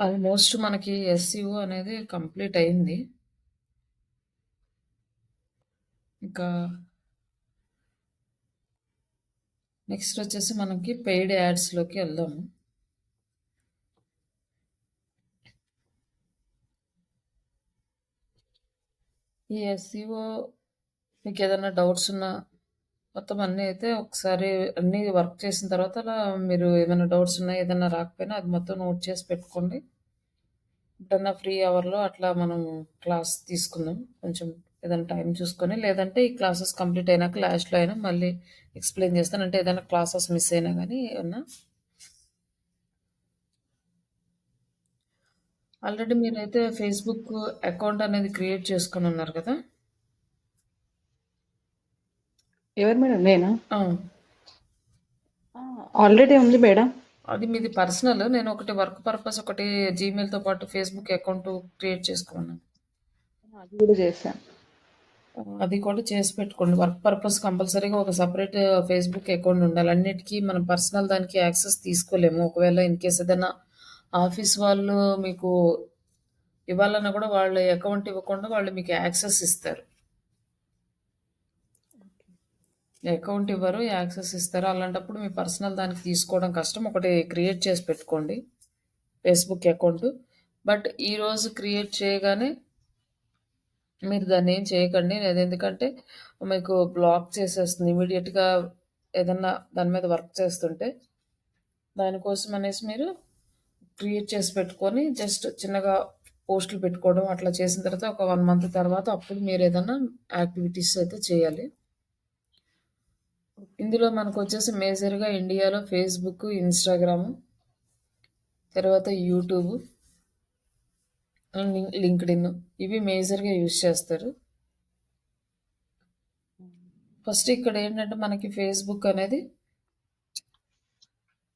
Almost మనకి SCO అనేది complete అయింది. ఇంకా నెక్స్ట్ వచ్చేసి మనకి పెయిడ్ యాడ్స్‌లోకి వెళ్దాము. ఈ ఎస్‌సిఓ మీకేదైనా డౌట్స్ ఉన్నా మొత్తం అన్నీ అయితే ఒకసారి అన్నీ వర్క్ చేసిన తర్వాత అలా మీరు ఏమైనా డౌట్స్ ఉన్నా, ఏదైనా రాకపోయినా అది మొత్తం నోట్ చేసి పెట్టుకోండి. ఎప్పుడన్నా ఫ్రీ అవర్‌లో అట్లా మనం క్లాస్ తీసుకుందాం. కొంచెం ఏదైనా టైం చూసుకొని, లేదంటే ఈ క్లాసెస్ కంప్లీట్ అయినాక లాస్ట్‌లో అయినా మళ్ళీ ఎక్స్‌ప్లెయిన్ చేస్తాను. అంటే ఏదైనా క్లాసెస్ మిస్ అయినా గానీ ఏమన్నా ఆల్రెడీ మీరైతే ఫేస్‌బుక్ అకౌంట్ అనేది క్రియేట్ చేసుకొనున్నారు కదా! ఎవరు మేడం? నేనా? ఆ! ఆల్రెడీ ఉంది మేడం. అది మీది పర్సనల్. నేను ఒకటి వర్క్ పర్పస్ ఒకటి జీమెయిల్‌తో పాటు ఫేస్‌బుక్ అకౌంట్ క్రియేట్ చేసుకున్నాను. అది కూడా చేశాను. అది కూడా చేసి పెట్టుకోండి. వర్క్ పర్పస్ కంపల్సరీగా ఒక సెపరేట్ ఫేస్‌బుక్ అకౌంట్ ఉండాలి. అన్నిటికి మనం పర్సనల్ దానికి యాక్సెస్ తీసుకోలేము. ఒకవేళ ఇన్‌కేస్ ఏదైనా ఆఫీస్ వాళ్ళు మీకు ఇవ్వాలన్నా కూడా వాళ్ళ అకౌంట్ ఇవ్వకుండా వాళ్ళు మీకు యాక్సెస్ ఇస్తారు. అకౌంట్ ఇవ్వరు, యాక్సెస్ ఇస్తారు. అలాంటప్పుడు మీ పర్సనల్ దానికి తీసుకోవడం కష్టం. ఒకటి క్రియేట్ చేసి పెట్టుకోండి ఫేస్‌బుక్ అకౌంట్. బట్ ఈరోజు క్రియేట్ చేయగానే మీరు దాన్నేం చేయకండి. అదెందుకంటే మీకు బ్లాక్ చేసేస్తుంది. ఇమ్మీడియేట్‌గా ఏదన్నా దాని మీద వర్క్ చేస్తుంటే, దానికోసం అనేసి మీరు క్రియేట్ చేసి పెట్టుకొని జస్ట్ చిన్నగా పోస్టులు పెట్టుకోవడం అట్లా చేసిన తర్వాత ఒక 1 మంత్ తర్వాత అప్పుడు మీరేదన్నా యాక్టివిటీస్ అయితే చేయాలి. ఇందులో మనకొచ్చేసి మేజర్‌గా ఇండియాలో ఫేస్‌బుక్, ఇన్‌స్టాగ్రాము, తర్వాత యూట్యూబ్, లింక్డ్ఇన్ ఇవి మేజర్‌గా యూజ్ చేస్తారు. ఫస్ట్ ఇక్కడేంటంటే మనకి ఫేస్‌బుక్ అనేది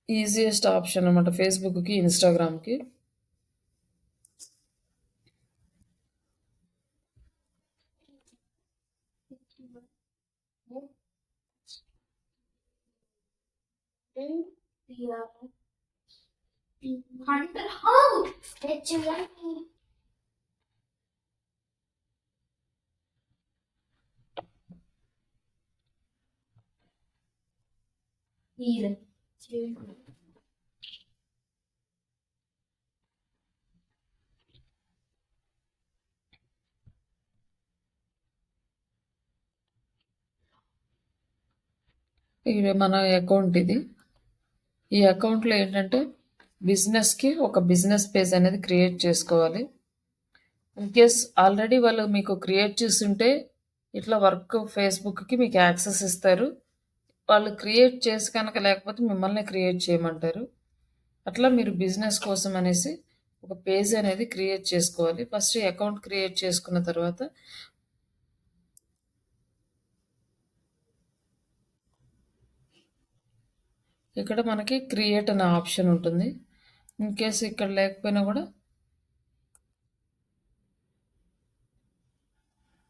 ఈజియెస్ట్ ఆప్షన్ అనమాట ఫేస్‌బుక్‌కి, ఇన్‌స్టాగ్రామ్‌కి. ఇది మన అకౌంట్ ఇది. ఈ అకౌంట్‌లో ఏంటంటే బిజినెస్‌కి ఒక బిజినెస్ పేజ్ అనేది క్రియేట్ చేసుకోవాలి. ఇన్‌కేస్ ఆల్రెడీ వాళ్ళు మీకు క్రియేట్ చేసుంటే ఇట్లా వర్క్ ఫేస్‌బుక్‌కి మీకు యాక్సెస్ ఇస్తారు. వాళ్ళు క్రియేట్ చేసి కనుక లేకపోతే మిమ్మల్నే క్రియేట్ చేయమంటారు. అట్లా మీరు బిజినెస్ కోసం అనేసి ఒక పేజ్ అనేది క్రియేట్ చేసుకోవాలి. ఫస్ట్ అకౌంట్ క్రియేట్ చేసుకున్న తర్వాత ఇక్కడ మనకి క్రియేట్ అనే ఆప్షన్ ఉంటుంది. ఇన్‌కేస్ ఇక్కడ లేకపోయినా కూడా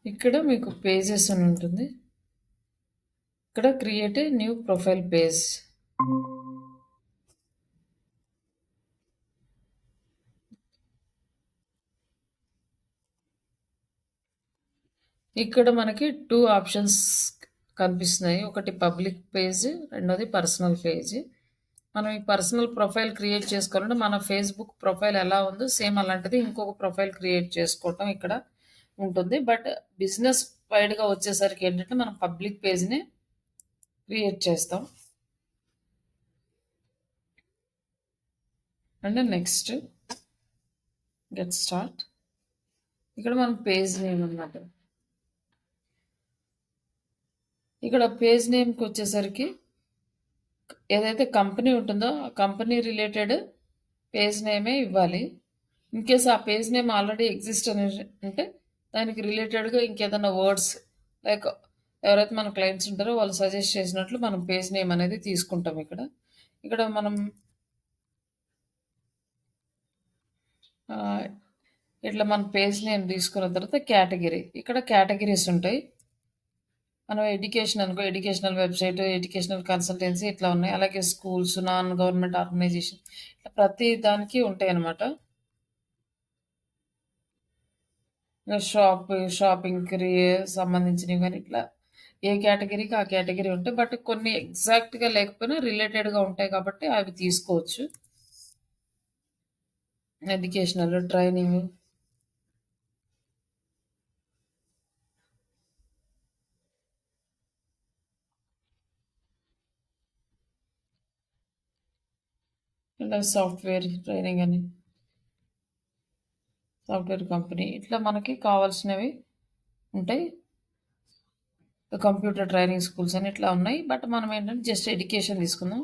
ఇక్కడ మీకు పేజెస్ అని ఉంటుంది. ఇక్కడ create a new profile page. ఇక్కడ మనకి 2 ఆప్షన్స్ కనిపిస్తున్నాయి. ఒకటి పబ్లిక్ పేజ్, రెండోది పర్సనల్ పేజ్. మనం ఈ పర్సనల్ ప్రొఫైల్ క్రియేట్ చేసుకోవాలంటే మన ఫేస్‌బుక్ ప్రొఫైల్ ఎలా ఉందో సేమ్ అలాంటిది ఇంకొక ప్రొఫైల్ క్రియేట్ చేసుకోవటం ఇక్కడ ఉంటుంది. బట్ బిజినెస్ వైడ్‌గా వచ్చేసరికి ఏంటంటే మనం పబ్లిక్ పేజ్‌ని క్రియేట్ చేస్తాం. And next get start. ఇక్కడ మనం పేజ్ నేమ్ అన్నమాట. ఇక్కడ పేజ్ నేమ్‌కి వచ్చేసరికి ఏదైతే కంపెనీ ఉంటుందో ఆ కంపెనీ రిలేటెడ్ పేజ్ నేమే ఇవ్వాలి. ఇన్‌కేస్ ఆ పేజ్ నేమ్ ఆల్రెడీ ఎగ్జిస్ట్ అని అంటే దానికి రిలేటెడ్‌గా ఇంకేదైనా వర్డ్స్ లైక్ ఎవరైతే మన క్లయింట్స్ ఉంటారో వాళ్ళు సజెస్ట్ చేసినట్లు మనం పేజ్ నేమ్ అనేది తీసుకుంటాం ఇక్కడ. ఇక్కడ మనం ఆహ్, ఇట్లా మన పేజ్ నేమ్ తీసుకున్న తర్వాత కేటగిరీ. ఇక్కడ కేటగిరీస్ ఉంటాయి. మనం ఎడ్యుకేషన్ అనుకో ఎడ్యుకేషనల్ వెబ్‌సైట్, ఎడ్యుకేషనల్ కన్సల్టెన్సీ ఇట్లా ఉన్నాయి. అలాగే స్కూల్స్, నాన్ గవర్నమెంట్ ఆర్గనైజేషన్ ఇట్లా ప్రతి దానికి ఉంటాయన్నమాట. ఇంగ షాపింగ్‌కి సంబంధించినవి గాని ఇట్లా ఏ కేటగిరీకి ఆ కేటగిరీ ఉంటాయి. బట్ కొన్ని ఎగ్జాక్ట్‌గా లేకపోయినా రిలేటెడ్‌గా ఉంటాయి కాబట్టి అవి తీసుకోవచ్చు. ఎడ్యుకేషనల్, ట్రైనింగ్ ఇలా సాఫ్ట్‌వేర్ ట్రైనింగ్ అని, సాఫ్ట్‌వేర్ కంపెనీ ఇట్లా మనకి కావాల్సినవి ఉంటాయి. కంప్యూటర్ ట్రైనింగ్ స్కూల్స్ అని ఇట్లా ఉన్నాయి. బట్ మనం ఏంటంటే జస్ట్ ఎడ్యుకేషన్ తీసుకుందాం.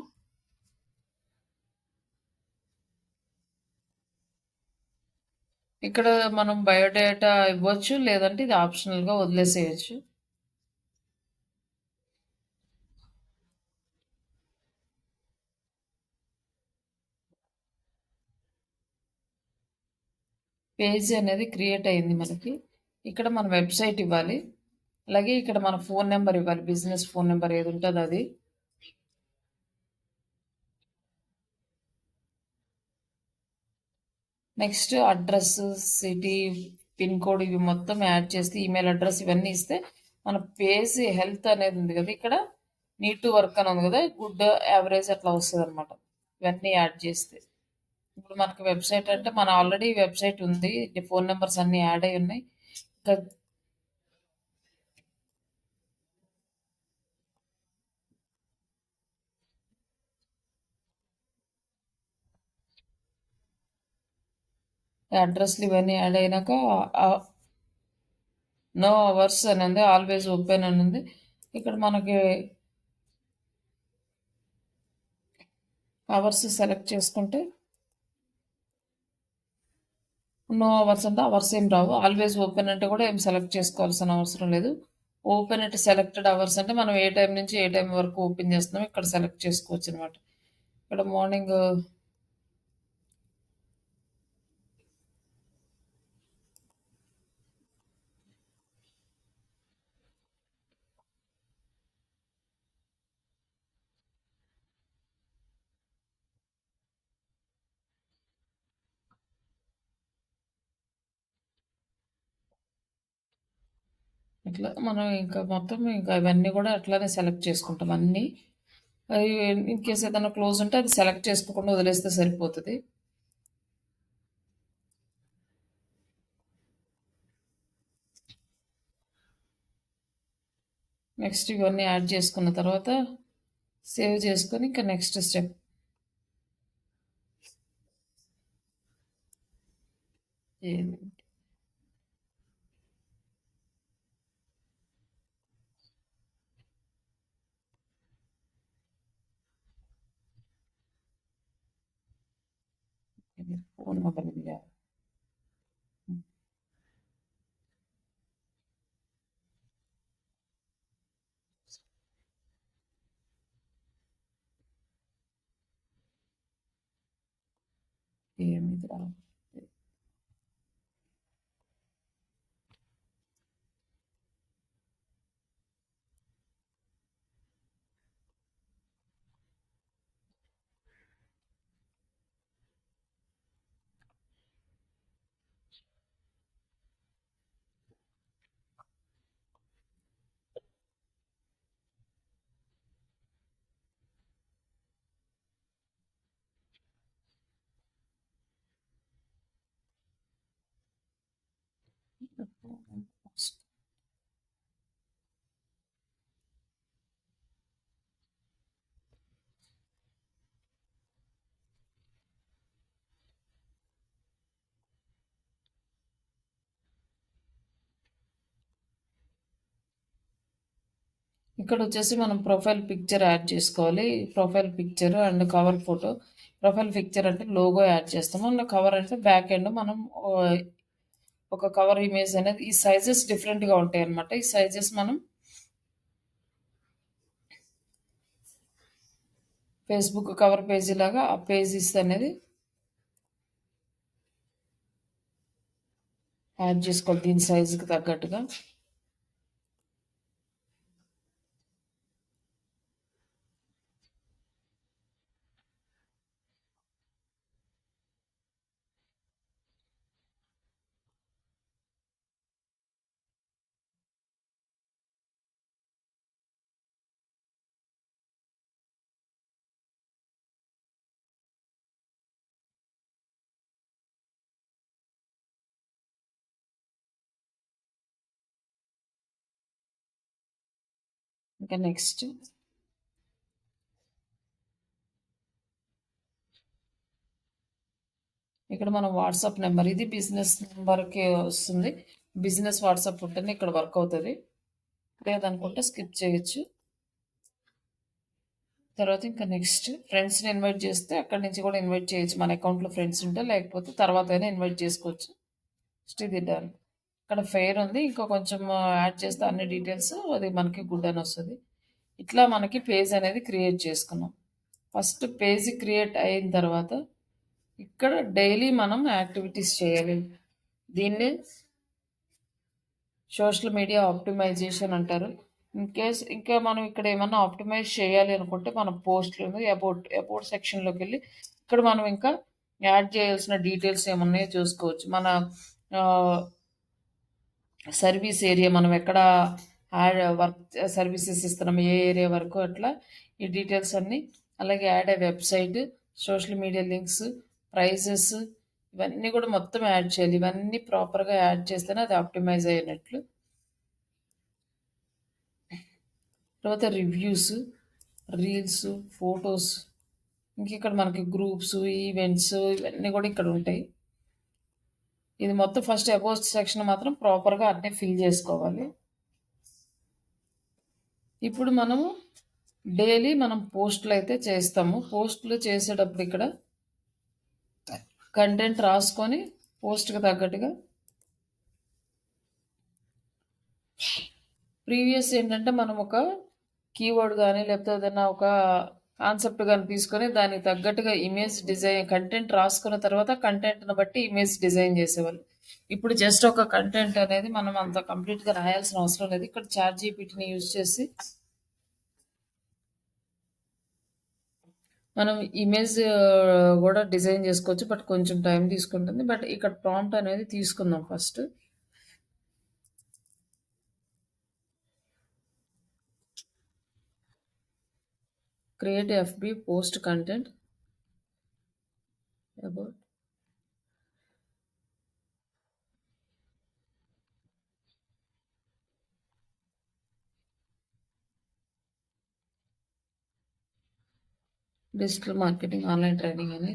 ఇక్కడ మనం బయోడేటా ఇవ్వచ్చు. లేదంటే ఇది ఆప్షనల్‌గా వదిలేసేయొచ్చు. పేజ్ అనేది క్రియేట్ అయింది మనకి. ఇక్కడ మన వెబ్‌సైట్ ఇవ్వాలి. అలాగే ఇక్కడ మన ఫోన్ నంబర్ ఇవ్వాలి. బిజినెస్ ఫోన్ నంబర్ ఏది ఉంటదో అది. Next address, city, pin code ఇవి మొత్తం యాడ్ చేస్తే ఈమెయిల్ అడ్రెస్ ఇవన్నీ ఇస్తే మన పేజ్ హెల్త్ అనేది ఉంది కదా! ఇక్కడ నీడ్ టు వర్క్ అని ఉంది కదా! గుడ్, యావరేజ్ అట్లా వస్తదనమాట. ఇవన్నీ యాడ్ చేస్తే. ఇప్పుడు మనకి వెబ్‌సైట్ అంటే మన ఆల్రెడీ వెబ్‌సైట్ ఉంది. ఫోన్ నంబర్స్ అన్నీ యాడ్ అయ్యి ఉన్నాయి. ఇంకా అడ్రెస్‌లు ఇవన్నీ యాడ్ అయినాక ఆహ్, నో అవర్స్ అని ఉంది. ఆల్వేస్ ఓపెన్ అని ఉంది. ఇక్కడ మనకి అవర్స్ సెలెక్ట్ చేసుకుంటే నో అవర్స్ అంటే అవర్స్ ఏం రావు. ఆల్వేస్ ఓపెన్ అంటే కూడా ఏం సెలెక్ట్ చేసుకోవాల్సిన అవసరం లేదు. ఓపెన్ అట్ సెలెక్టెడ్ అవర్స్ అంటే మనం ఏ టైం నుంచి ఏ టైం వరకు ఓపెన్ చేస్తున్నామో ఇక్కడ సెలెక్ట్ చేసుకోవచ్చనమాట. ఇక్కడ మార్నింగ్ ఇట్లా మనం ఇంకా మొత్తం ఇంకా ఇవన్నీ కూడా అట్లానే సెలెక్ట్ చేసుకుంటాం అన్నీ. అవి ఇన్ కేస్ ఏదైనా క్లోజ్ ఉంటే అది సెలెక్ట్ చేసుకోకుండా వదిలేస్తే సరిపోతది. నెక్స్ట్ ఇవన్నీ యాడ్ చేసుకున్న తర్వాత సేవ్ చేసుకొని ఇంకా నెక్స్ట్ స్టెప్ ఏది ఫోన్ నంబర్ ఇది. ఏమిది రా ఇక్కడొచ్చేసి మనం ప్రొఫైల్ పిక్చర్ యాడ్ చేసుకోవాలి. Profile picture and cover photo. Profile picture అంటే లోగో యాడ్ చేస్తాము. అండ్ కవర్ అంటే బ్యాక్ ఎండ్ మనం ఒక కవర్ ఇమేజ్ అనేది ఈ సైజెస్ డిఫరెంట్‌గా ఉంటాయన్నమాట. ఈ సైజెస్ మనం ఫేస్‌బుక్ కవర్ పేజీ లాగా ఆ పేజెస్ అనేది యాడ్ చేసుకోవాలి దీని సైజుకి తగ్గట్టుగా. ఇంకా నెక్స్ట్ ఇక్కడ మనం వాట్సాప్ నెంబర్, ఇది బిజినెస్ నెంబర్కి వస్తుంది. బిజినెస్ వాట్సాప్ ఉంటేనే ఇక్కడ వర్క్ అవుతుంది, లేదనుకుంటే స్కిప్ చేయొచ్చు. తర్వాత ఇంకా నెక్స్ట్ ఫ్రెండ్స్ని ఇన్వైట్ చేస్తే అక్కడి నుంచి కూడా ఇన్వైట్ చేయొచ్చు, మన అకౌంట్లో ఫ్రెండ్స్ ఉంటే, లేకపోతే తర్వాత అయినా ఇన్వైట్ చేసుకోవచ్చు. ఇది డన్. ఇక్కడ ఫెయిర్ ఉంది, ఇంకా కొంచెం యాడ్ చేస్తే అన్ని డీటెయిల్స్ అది మనకి గుడ్ అని వస్తుంది. ఇట్లా మనకి పేజ్ అనేది క్రియేట్ చేసుకున్నాం. ఫస్ట్ పేజ్ క్రియేట్ అయిన తర్వాత ఇక్కడ డైలీ మనం యాక్టివిటీస్ చేయాలి. దీన్నే సోషల్ మీడియా ఆప్టిమైజేషన్ అంటారు. ఇన్ కేస్ ఇంకా మనం ఇక్కడ ఏమన్నా ఆప్టిమైజ్ చేయాలి అనుకుంటే మనం పోస్ట్లు అబౌట్ సెక్షన్లోకి వెళ్ళి ఇక్కడ మనం ఇంకా యాడ్ చేయాల్సిన డీటెయిల్స్ ఏమున్నాయో చూసుకోవచ్చు. మన సర్వీస్ ఏరియా, మనం ఎక్కడ వర్క్ సర్వీసెస్ ఇస్తున్నాం, ఏ ఏరియా వరకు, అట్లా ఈ డీటెయిల్స్ అన్నీ. అలాగే add a website, social media links, prizes, ఇవన్నీ కూడా మొత్తం యాడ్ చేయాలి. ఇవన్నీ ప్రాపర్గా యాడ్ చేస్తేనే అది ఆప్టిమైజ్ అయినట్లు. తర్వాత రివ్యూస్, రీల్స్, ఫొటోస్, ఇంక ఇక్కడ మనకి గ్రూప్స్, ఈవెంట్స్, ఇవన్నీ కూడా ఇక్కడ ఉంటాయి. ఇది మొత్తం ఫస్ట్ అబౌట్ సెక్షన్ మాత్రం ప్రాపర్గా అన్నీ ఫిల్ చేసుకోవాలి. ఇప్పుడు మనము డైలీ మనం పోస్టులు అయితే చేస్తాము. పోస్టులు చేసేటప్పుడు ఇక్కడ కంటెంట్ రాసుకొని పోస్ట్కి తగ్గట్టుగా ప్రీవియస్ ఏంటంటే మనం ఒక కీవర్డ్ కానీ లేకపోతే ఏదైనా ఒక కాన్సెప్ట్ కానీ తీసుకొని దానికి తగ్గట్టుగా ఇమేజ్ డిజైన్, కంటెంట్ రాసుకున్న తర్వాత కంటెంట్ని బట్టి ఇమేజ్ డిజైన్ చేసేవాళ్ళు. ఇప్పుడు జస్ట్ ఒక కంటెంట్ అనేది మనం అంత కంప్లీట్గా రాయాల్సిన అవసరం లేదు. ఇక్కడ ChatGPTని యూజ్ చేసి మనం ఇమేజ్ కూడా డిజైన్ చేసుకోవచ్చు, బట్ కొంచెం టైం తీసుకుంటుంది. బట్ ఇక్కడ ప్రాంప్ట్ అనేది తీసుకుందాం. First create FB post content about digital marketing online training అని.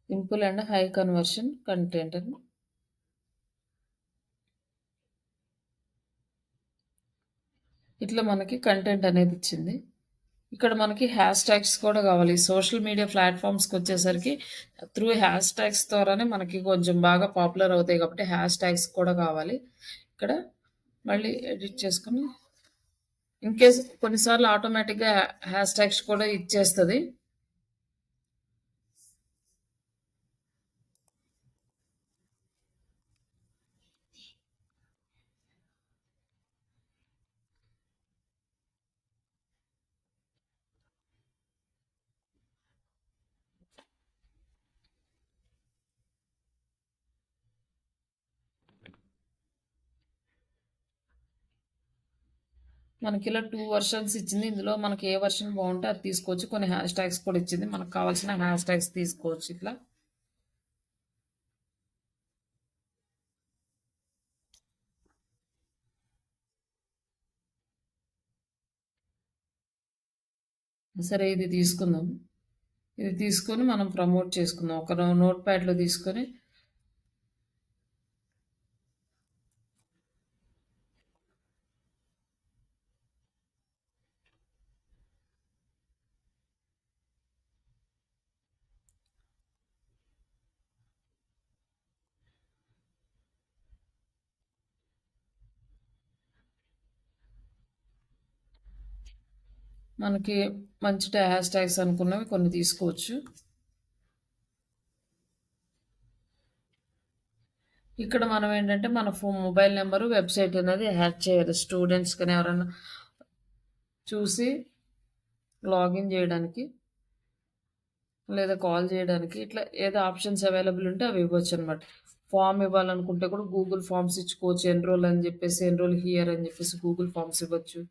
Simple and high conversion content అని. ఇట్లా మనకి కంటెంట్ అనేది ఇచ్చింది. ఇక్కడ మనకి హ్యాష్ ట్యాగ్స్ కూడా కావాలి. సోషల్ మీడియా ప్లాట్ఫామ్స్కి వచ్చేసరికి త్రూ హ్యాష్ ట్యాగ్స్ ద్వారానే మనకి కొంచెం బాగా పాపులర్ అవుతాయి, కాబట్టి హ్యాష్ ట్యాగ్స్ కూడా కావాలి. ఇక్కడ మళ్ళీ ఎడిట్ చేసుకుని ఇన్ కేస్ కొన్నిసార్లు ఆటోమేటిక్గా హ్యాష్ ట్యాగ్స్ కూడా ఇచ్చేస్తుంది. మనకి ఇలా 2 వర్షన్స్ ఇచ్చింది. ఇందులో మనకి ఏ వర్షన్ బాగుంటే అది తీసుకోవచ్చు. కొన్ని హ్యాష్ ట్యాగ్స్ కూడా ఇచ్చింది, మనకు కావాల్సిన హ్యాష్ ట్యాగ్స్ తీసుకోవచ్చు. ఇట్లా సరే ఇది తీసుకుందాం. ఇది తీసుకొని మనం ప్రమోట్ చేసుకుందాం. ఒక నోట్ ప్యాడ్లో తీసుకొని మనకి మంచి హ్యాష్ ట్యాగ్స్ అనుకున్నవి కొన్ని తీసుకోవచ్చు. ఇక్కడ మనం ఏంటంటే మన మొబైల్ నెంబరు, వెబ్సైట్ అనేది యాడ్ చేయాలి. స్టూడెంట్స్ కానీ ఎవరైనా చూసి లాగిన్ చేయడానికి లేదా కాల్ చేయడానికి, ఇట్లా ఏదో ఆప్షన్స్ అవైలబుల్ ఉంటే అవి ఇవ్వచ్చు అనమాట. ఫామ్ ఇవ్వాలనుకుంటే కూడా గూగుల్ ఫామ్స్ ఇచ్చుకోవచ్చు. ఎన్రోల్ అని చెప్పేసి, ఎన్రోల్ హియర్ అని చెప్పేసి గూగుల్ ఫామ్స్ ఇవ్వచ్చు.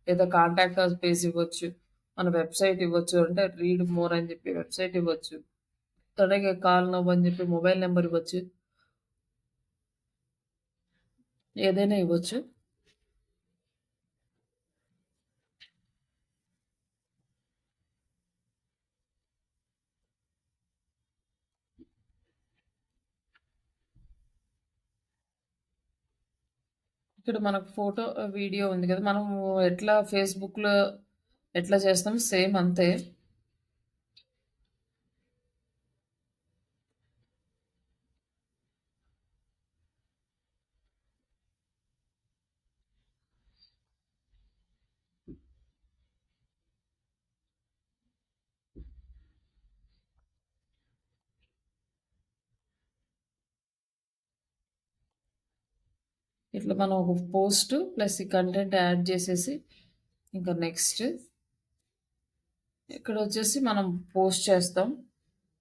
లేదా కాంటాక్ట్ అస్ పేజ్ ఇవ్వచ్చు. మన వెబ్‌సైట్ ఇవ్వచ్చు. అంటే రీడ్ మోర్ అని చెప్పి వెబ్‌సైట్ ఇవ్వచ్చు. అలాగే కాల్ నౌ అని చెప్పి మొబైల్ నంబర్ ఇవ్వచ్చు. ఏదైనా ఇవ్వచ్చు. ఇక్కడ మనకు ఫోటో, వీడియో ఉంది కదా! మనము ఎట్లా ఫేస్‌బుక్‌లో ఎట్లా చేస్తామో సేమ్ అంతే. ఇట్లా మనం ఒక పోస్ట్ ప్లస్ ఈ కంటెంట్ యాడ్ చేసేసి ఇంకా నెక్స్ట్ ఇక్కడ వచ్చేసి మనం పోస్ట్ చేస్తాం.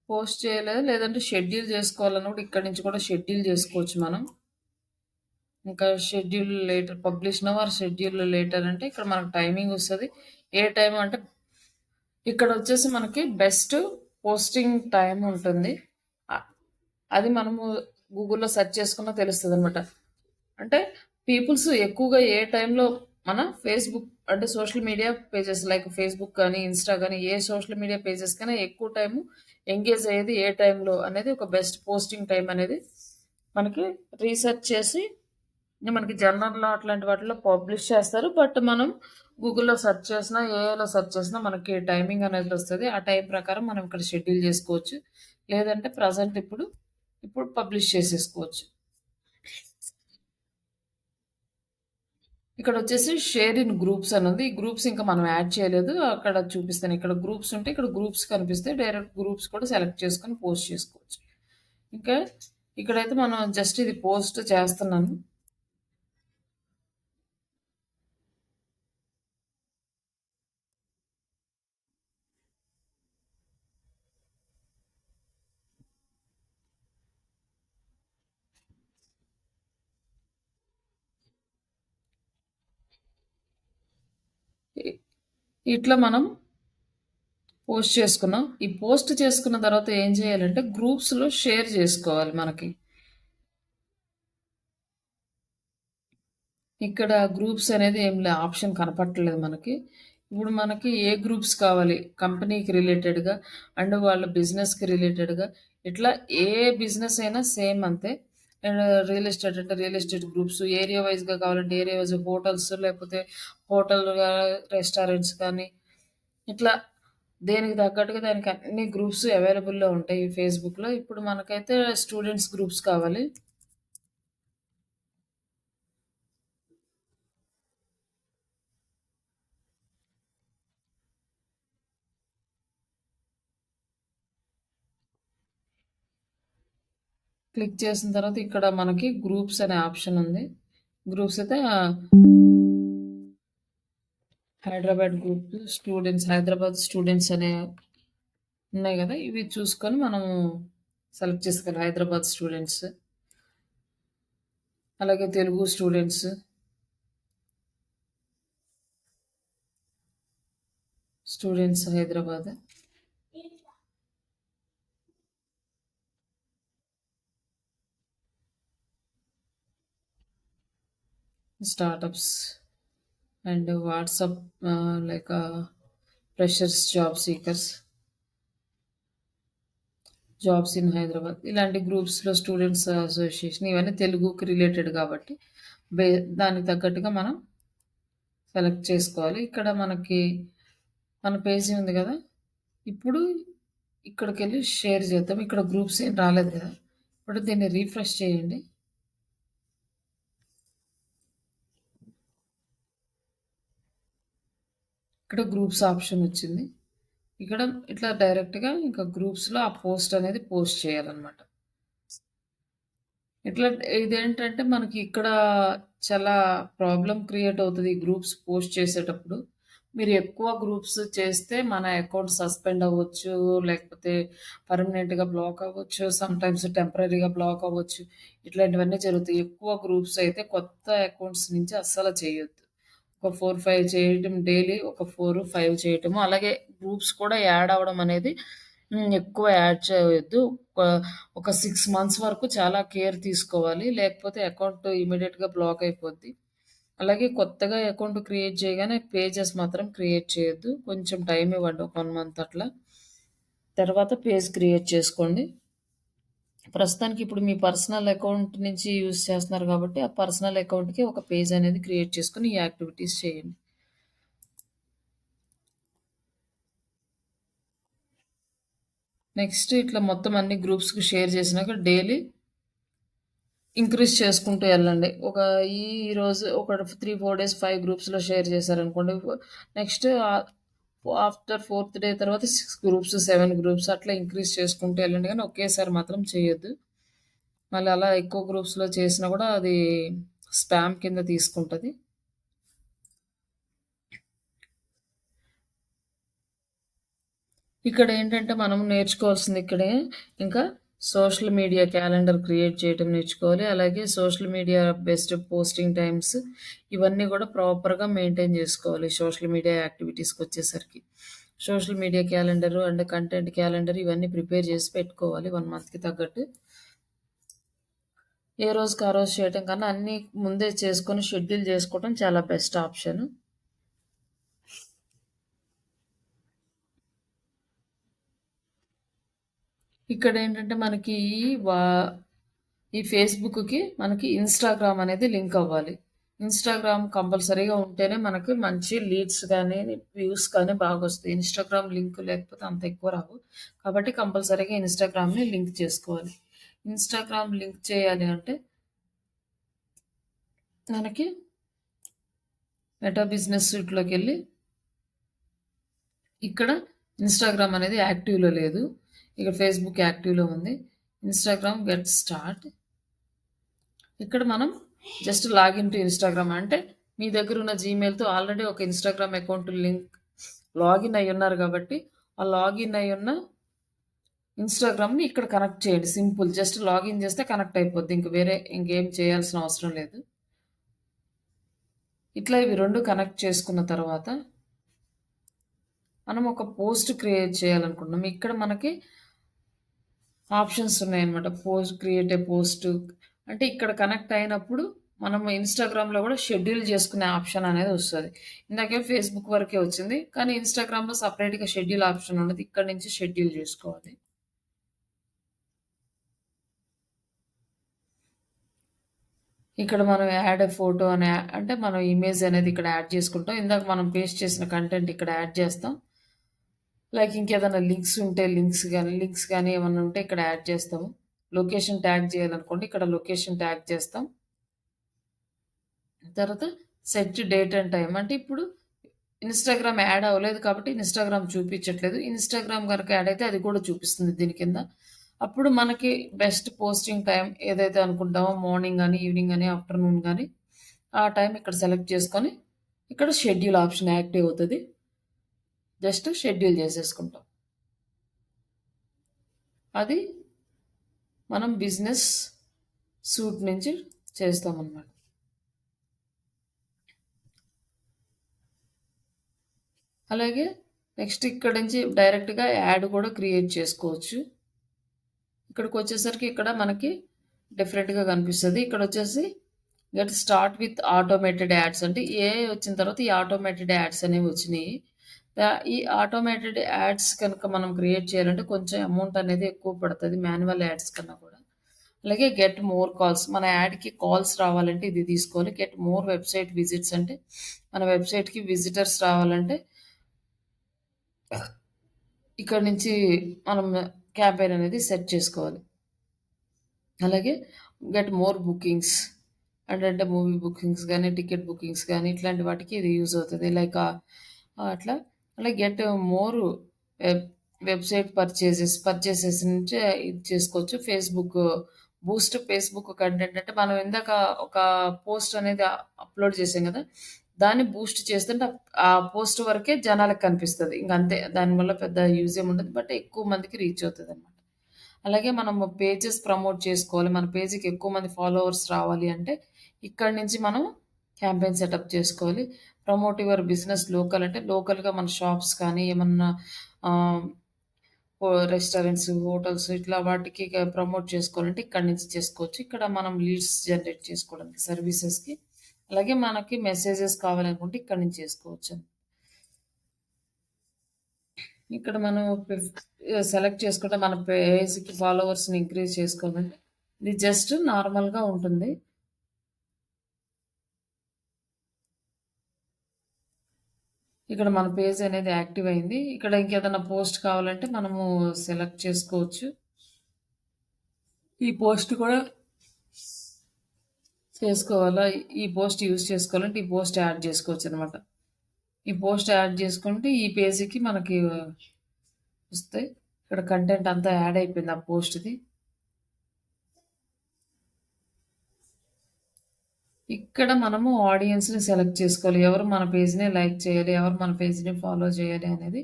పోస్ట్ చేయలేదు లేదంటే షెడ్యూల్ చేసుకోవాలన్నప్పుడు ఇక్కడ నుంచి కూడా షెడ్యూల్ చేసుకోవచ్చు మనం. ఇంకా schedule later publish now or schedule later అంటే ఇక్కడ మనకు టైమింగ్ వస్తది. ఏ టైం అంటే ఇక్కడ వచ్చేసి మనకి బెస్ట్ పోస్టింగ్ టైం ఉంటుంది. అది మనము గూగుల్‌లో సెర్చ్ చేసుకున్నా తెలుస్తదనమాట. అంటే పీపుల్స్ ఎక్కువగా ఏ టైంలో మన ఫేస్‌బుక్ అంటే social media pages like Facebook కానీ, ఇన్‌స్టా గానీ ఏ సోషల్ మీడియా పేజెస్ కన్నా ఎక్కువ టైము ఎంగేజ్ అయ్యేది ఏ టైంలో అనేది ఒక బెస్ట్ పోస్టింగ్ టైం అనేది మనకి రీసెర్చ్ చేసి మనకి జర్నల్‌లో అట్లాంటి వాటిలో పబ్లిష్ చేస్తారు. బట్ మనం గూగుల్‌లో సెర్చ్ చేసినా, ఏఐలో సెర్చ్ చేసినా మనకి టైమింగ్ అనేది వస్తది. ఆ టైం ప్రకారం మనం ఇక్కడ షెడ్యూల్ చేసుకోవచ్చు. లేదంటే ప్రెజెంట్ ఇప్పుడు పబ్లిష్ చేసేసుకోవచ్చు. ఇక్కడొచ్చేసి షేర్ ఇన్ గ్రూప్స్ అని ఉంది. ఈ గ్రూప్స్ ఇంకా మనం యాడ్ చేయలేదు. అక్కడ చూపిస్తాను. ఇక్కడ గ్రూప్స్ ఉంటే ఇక్కడ గ్రూప్స్ కనిపిస్తాయి. డైరెక్ట్ గ్రూప్స్ కూడా సెలెక్ట్ చేసుకొని పోస్ట్ చేసుకోవచ్చు. ఇంకా ఇక్కడైతే మనం జస్ట్ ఇది పోస్ట్ చేస్తున్నాను. ఇ ఇట్లా మనం పోస్ట్ చేసుకున్నాం. ఈ పోస్ట్ చేసుకున్న తర్వాత ఏం చేయాలంటే గ్రూప్స్‌లో షేర్ చేసుకోవాలి మనకి. ఇక్కడ గ్రూప్స్ అనేది ఏం లే ఆప్షన్ కనపడట్లేదు మనకి. ఇప్పుడు మనకి ఏ గ్రూప్స్ కావాలి కంపెనీకి రిలేటెడ్‌గా అండ్ వాళ్ళ బిజినెస్‌కి రిలేటెడ్‌గా ఇట్లా ఏ బిజినెస్ అయినా సేమ్ అంతే. రియల్ ఎస్టేట్ అంటే రియల్ ఎస్టేట్ గ్రూప్స్, ఏరియా వైస్‌గా కావాలంటే ఏరియా వైస్ హోటల్స్ లేకపోతే హోటల్ రెస్టారెంట్స్ కానీ ఇట్లా దేనికి తగ్గట్టుగా దానికి అన్ని గ్రూప్స్ అవైలబుల్‌లో ఉంటాయి ఈ ఫేస్‌బుక్‌లో. ఇప్పుడు మనకైతే స్టూడెంట్స్ గ్రూప్స్ కావాలి. క్లిక్ చేసిన తర్వాత ఇక్కడ మనకి గ్రూప్స్ అనే ఆప్షన్ ఉంది. గ్రూప్స్ అయితే Hyderabad group students, Hyderabad students అనే ఉన్నాయి కదా! ఇవి చూసుకొని మనము సెలెక్ట్ చేసుకోవాలి. హైదరాబాద్ స్టూడెంట్స్, అలాగే Telugu students, students Hyderabad, startups and WhatsApp like freshers, job seekers, jobs in Hyderabad ఇలాంటి గ్రూప్స్‌లో స్టూడెంట్స్ అసోసియేషన్ ఇవన్నీ తెలుగుకి రిలేటెడ్ కాబట్టి బే దానికి తగ్గట్టుగా మనం సెలెక్ట్ చేసుకోవాలి. ఇక్కడ మనకి మన పేజీ ఉంది కదా! ఇప్పుడు ఇక్కడికెళ్ళి షేర్ చేద్దాం. ఇక్కడ గ్రూప్స్ ఏం రాలేదు కదా! ఇప్పుడు దీన్ని రిఫ్రెష్ చేయండి. ఇక్కడ గ్రూప్స్ ఆప్షన్ వచ్చింది. ఇక్కడ ఇట్లా డైరెక్ట్‌గా ఇంకా గ్రూప్స్‌లో ఆ పోస్ట్ అనేది పోస్ట్ చేయాలన్నమాట. ఇట్లా ఇదేంటంటే మనకి ఇక్కడ చాలా ప్రాబ్లమ్ క్రియేట్ అవుతది. ఈ గ్రూప్స్ పోస్ట్ చేసేటప్పుడు. మీరు ఎక్కువ గ్రూప్స్ చేస్తే మన అకౌంట్ సస్పెండ్ అవ్వచ్చు. లేకపోతే పర్మనెంట్‌గా బ్లాక్ అవ్వచ్చు. సమ్‌టైమ్స్ టెంపరరీగా బ్లాక్ అవ్వచ్చు. ఇట్లాంటివన్నీ జరుగుతాయి. ఎక్కువ గ్రూప్స్ అయితే కొత్త అకౌంట్స్ నుంచి అస్సలు చేయొద్దు. ఒక 4, 5 చేయటం డైలీ ఒక 4, 5 చేయటము. అలాగే గ్రూప్స్ కూడా యాడ్ అవ్వడం అనేది ఎక్కువ యాడ్ చేయొద్దు. ఒక ఒక 6 మంత్స్ వరకు చాలా కేర్ తీసుకోవాలి. లేకపోతే అకౌంట్ ఇమ్మీడియేట్‌గా బ్లాక్ అయిపోద్ది. అలాగే కొత్తగా అకౌంట్ క్రియేట్ చేయగానే పేజెస్ మాత్రం క్రియేట్ చేయొద్దు. కొంచెం టైమ్ ఇవ్వండి. ఒక 1 మంత్ అట్లా. తర్వాత పేజ్ క్రియేట్ చేసుకోండి. ప్రస్తుతానికి ఇప్పుడు మీ పర్సనల్ అకౌంట్ నుంచి యూజ్ చేస్తున్నారు కాబట్టి, ఆ పర్సనల్ అకౌంట్‌కి ఒక పేజ్ అనేది క్రియేట్ చేసుకొని ఈ యాక్టివిటీస్ చేయండి. నెక్స్ట్ ఇట్లా మొత్తం అన్ని గ్రూప్స్‌కి షేర్ చేసినాక డైలీ ఇంక్రీజ్ చేసుకుంటూ వెళ్ళండి. ఈ రోజు ఒక 3, 4 డేస్ 5 గ్రూప్స్‌లో షేర్ చేశారనుకోండి. నెక్స్ట్ ఆఫ్టర్ 4థ్ డే తర్వాత 6 గ్రూప్స్, 7 గ్రూప్స్ అట్లా ఇంక్రీజ్ చేసుకుంటూ వెళ్ళండి. కానీ ఒకేసారి మాత్రం చేయొద్దు. మళ్ళీ అలా ఎక్కువ గ్రూప్స్‌లో చేసినా కూడా అది స్పామ్ కింద తీసుకుంటది. ఇక్కడ ఏంటంటే మనం నేర్చుకోవాల్సింది ఇక్కడే ఇంకా సోషల్ మీడియా క్యాలెండర్ క్రియేట్ చేయడం నేర్చుకోవాలి. అలాగే social media best posting times ఇవన్నీ కూడా ప్రాపర్‌గా మెయింటైన్ చేసుకోవాలి. సోషల్ మీడియా యాక్టివిటీస్‌కొచ్చేసరికి. Social media calendar and content calendar ఇవన్నీ ప్రిపేర్ చేసి పెట్టుకోవాలి 1 మంత్‌కి తగ్గట్టు. ఏ రోజుకి ఆ రోజు చేయటం కన్నా అన్నీ ముందే చేసుకొని షెడ్యూల్ చేసుకోవడం చాలా బెస్ట్ ఆప్షన్. ఇక్కడ ఏంటంటే మనకి వా ఈ ఫేస్‌బుక్‌కి మనకి ఇన్‌స్టాగ్రామ్ అనేది లింక్ అవ్వాలి. ఇన్‌స్టాగ్రామ్ కంపల్సరీగా ఉంటేనే మనకి మంచి లీడ్స్ గానీ, వ్యూస్ కానీ బాగొస్తాయి. ఇన్‌స్టాగ్రామ్ లింక్ లేకపోతే అంత ఎక్కువ రావు. కాబట్టి కంపల్సరీగా ఇన్‌స్టాగ్రామ్‌ని లింక్ చేసుకోవాలి. ఇన్‌స్టాగ్రామ్ లింక్ చేయాలి అంటే మనకి మెటా బిజినెస్ సూట్‌లోకెళ్ళి ఇక్కడ ఇన్‌స్టాగ్రామ్ అనేది యాక్టివ్‌లో లేదు. ఇక్కడ ఫేస్‌బుక్ యాక్టివ్‌లో ఉంది. Instagram get start. ఇక్కడ మనం జస్ట్ లాగిన్ టు ఇన్‌స్టాగ్రామ్ అంటే మీ దగ్గర ఉన్న జీమెయిల్‌తో ఆల్రెడీ ఒక ఇన్‌స్టాగ్రామ్ అకౌంట్ లింక్ లాగిన్ అయ్యి ఉన్నారు కాబట్టి, ఆ లాగిన్ అయ్యి ఉన్న ఇన్‌స్టాగ్రామ్‌ని ఇక్కడ కనెక్ట్ చేయండి. సింపుల్. జస్ట్ లాగిన్ చేస్తే కనెక్ట్ అయిపోద్ది. ఇంకేం చేయాల్సిన అవసరం లేదు. ఇట్లా ఇవి 2 కనెక్ట్ చేసుకున్న తర్వాత మనం ఒక పోస్ట్ క్రియేట్ చేయాలనుకుంటున్నాం. ఇక్కడ మనకి ఆప్షన్స్ ఉన్నాయన్నమాట. క్రియేట్ ఏ పోస్ట్ అంటే ఇక్కడ కనెక్ట్ అయినప్పుడు మనం ఇన్‌స్టాగ్రామ్‌లో కూడా షెడ్యూల్ చేసుకునే ఆప్షన్ అనేది వస్తది. ఇందాకేమో ఫేస్‌బుక్ వరకే వచ్చింది. కానీ ఇన్‌స్టాగ్రామ్‌లో సెపరేట్‌గా షెడ్యూల్ ఆప్షన్ ఉండదు. ఇక్కడ నుంచి షెడ్యూల్ చేసుకోవాలి. ఇక్కడ మనం యాడ్ ఎ ఫోటో అంటే మనం ఇమేజ్ అనేది ఇక్కడ యాడ్ చేసుకుంటాం. ఇందాక మనం పేస్ట్ చేసిన కంటెంట్ ఇక్కడ యాడ్ చేస్తాం. లైక్ ఇంకేదైనా లింక్స్ గానీ ఏమన్నా ఉంటే ఇక్కడ యాడ్ చేస్తాము. లొకేషన్ ట్యాగ్ చేయాలనుకోండి ఇక్కడ లొకేషన్ ట్యాగ్ చేస్తాం. తర్వాత సెట్ డేట్ అండ్ టైమ్ అంటే ఇప్పుడు ఇన్‌స్టాగ్రామ్ యాడ్ అవ్వలేదు కాబట్టి ఇన్‌స్టాగ్రామ్ చూపించట్లేదు. ఇన్‌స్టాగ్రామ్ గనక యాడ్ అయితే అది కూడా చూపిస్తుంది దీని కింద. అప్పుడు మనకి బెస్ట్ పోస్టింగ్ టైం ఏదైతే అనుకుంటామో మార్నింగ్ గానీ, ఈవినింగ్ గానీ, ఆఫ్టర్‌నూన్ గానీ ఆ టైం ఇక్కడ సెలెక్ట్ చేసుకొని ఇక్కడ షెడ్యూల్ ఆప్షన్ యాక్టివ్ అవుతది. జస్ట్ షెడ్యూల్ చేసేసుకుంటాం. అది మనం బిజినెస్ సూట్ నుంచి చేస్తామన్నమాట. అలాగే నెక్స్ట్ ఇక్కడ నుంచి డైరెక్ట్‌గా యాడ్ కూడా క్రియేట్ చేసుకోవచ్చు. ఇక్కడికొచ్చేసరికి ఇక్కడ మనకి డిఫరెంట్‌గా కనిపిస్తది. ఇక్కడొచ్చేసి get start with automated ads అంటే ఏఐ వచ్చిన తర్వాత ఈ ఆటోమేటెడ్ యాడ్స్ అనేవి వచ్చినియి. ఈ ఆటోమేటెడ్ యాడ్స్ కనుక మనం క్రియేట్ చేయాలంటే కొంచెం అమౌంట్ అనేది ఎక్కువ పడతది మాన్యువల్ యాడ్స్ కన్నా కూడా. అలాగే గెట్ మోర్ కాల్స్ మన యాడ్‌కి కాల్స్ రావాలంటే ఇది తీసుకోవాలి. గెట్ మోర్ వెబ్‌సైట్ విజిట్స్ అంటే మన వెబ్‌సైట్‌కి విజిటర్స్ రావాలంటే ఇక్కడ నుంచి మనం క్యాంపెయిన్ అనేది సెట్ చేసుకోవాలి. అలాగే గెట్ మోర్ బుకింగ్స్ అంటే మూవీ బుకింగ్స్ గానీ, టికెట్ బుకింగ్స్ గానీ ఇట్లాంటి వాటికి ఇది యూజ్ అవుతది. లైక్ అట్లా అలాగే get more web website purchases నుంచి ఇది చేసుకోవచ్చు. ఫేస్‌బుక్ కంటెంట్ అంటే మనం ఇందాక ఒక పోస్ట్ అనేది అప్‌లోడ్ చేసాం గదా! దాన్ని బూస్ట్ చేస్తుంటే ఆ పోస్ట్ వరకే జనాలకి కనిపిస్తది. ఇంకంతే. దానివల్ల పెద్ద యూజ్ ఏమి ఉండదు. బట్ ఎక్కువ మందికి రీచ్ అవుతదనమాట. అలాగే మనము పేజెస్ ప్రమోట్ చేసుకోవాలి. మన పేజ్‌కి ఎక్కువ మంది ఫాలోవర్స్ రావాలి అంటే, ఇక్కడి నుంచి మనం క్యాంపెయిన్ సెటప్ చేసుకోవాలి. ప్రమోట్ యువర్ బిజినెస్ లోకల్ అంటే లోకల్‌గా మన షాప్స్ కానీ ఏమన్నా ఆహ్, రెస్టారెంట్స్, హోటల్స్ ఇట్లా వాటికి ప్రమోట్ చేసుకోవాలంటే ఇక్కడి నుంచి చేసుకోవచ్చు. ఇక్కడ మనం లీడ్స్ జనరేట్ చేసుకోవడానికి సర్వీసెస్‌కి. అలాగే మనకి మెసేజెస్ కావాలనుకుంటే ఇక్కడి నుంచి చేసుకోవచ్చు. ఇక్కడ మనం సెలెక్ట్ చేసుకుంటే మన పేజ్‌కి ఫాలోవర్స్‌ని ఇంక్రీజ్ చేసుకోవాలంటే ఇది జస్ట్ నార్మల్‌గా ఉంటుంది. ఇక్కడ మన పేజ్ అనేది యాక్టివ్ అయింది. ఇక్కడ ఇంకేదైనా పోస్ట్ కావాలంటే మనము సెలెక్ట్ చేసుకోవచ్చు. ఈ పోస్ట్ కూడా చేసుకోవాలా? ఈ పోస్ట్ యూజ్ చేసుకోవాలంటే ఈ పోస్ట్ యాడ్ చేసుకోవచ్చనమాట. ఈ పోస్ట్ యాడ్ చేసుకుంటే ఈ పేజీకి మనకి వస్తాయి. ఇక్కడ కంటెంట్ అంతా యాడ్ అయిపోయింది ఆ పోస్ట్‌ది. ఇక్కడ మనము ఆడియన్స్‌ని సెలెక్ట్ చేసుకోవాలి. ఎవరు మన పేజ్‌ని లైక్ చేయాలి, ఎవరు మన పేజ్‌ని ఫాలో చేయాలి అనేది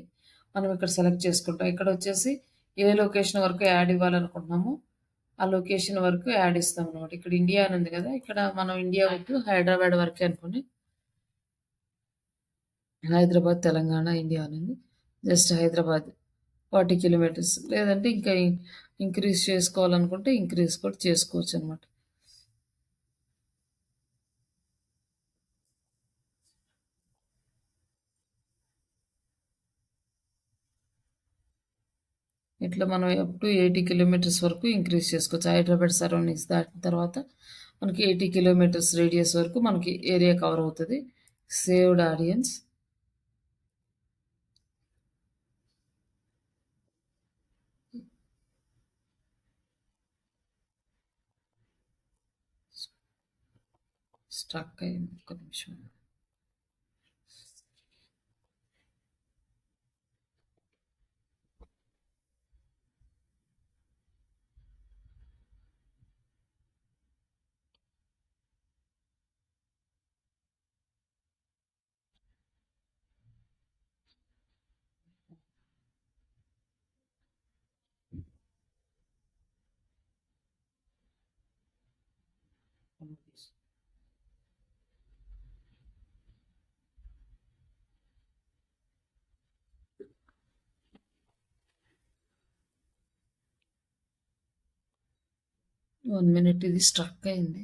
మనం ఇక్కడ సెలెక్ట్ చేసుకుంటాం. ఇక్కడొచ్చేసి ఏ లొకేషన్ వరకు యాడ్ ఇవ్వాలనుకుంటున్నామో, ఆ లొకేషన్ వరకు యాడ్ ఇస్తామనమాట. ఇక్కడ ఇండియా అని ఉంది కదా! ఇక్కడ మనం ఇండియా వద్దు హైదరాబాద్ వరకే అనుకోండి. హైదరాబాద్, తెలంగాణ, ఇండియా అని ఉంది. జస్ట్ హైదరాబాద్ 40 కిలోమీటర్స్ లేదంటే ఇంకా ఇంక్రీజ్ చేసుకోవాలనుకుంటే ఇంక్రీజ్ కూడా చేసుకోవచ్చనమాట. ఇట్లా మనం అప్ టు 80 కిలోమీటర్స్ వరకు ఇంక్రీజ్ చేసుకోవచ్చు. హైదరాబాద్ సరౌండింగ్స్ దాటిన తర్వాత మనకి 80 కిలోమీటర్స్ రేడియస్ వరకు మనకి ఏరియా కవర్ అవుతది. Saved audience. స్ట్రక్ అయింది. ఒక్క నిమిషం. వన్ మినిట్ ఇది స్ట్రక్ అయింది.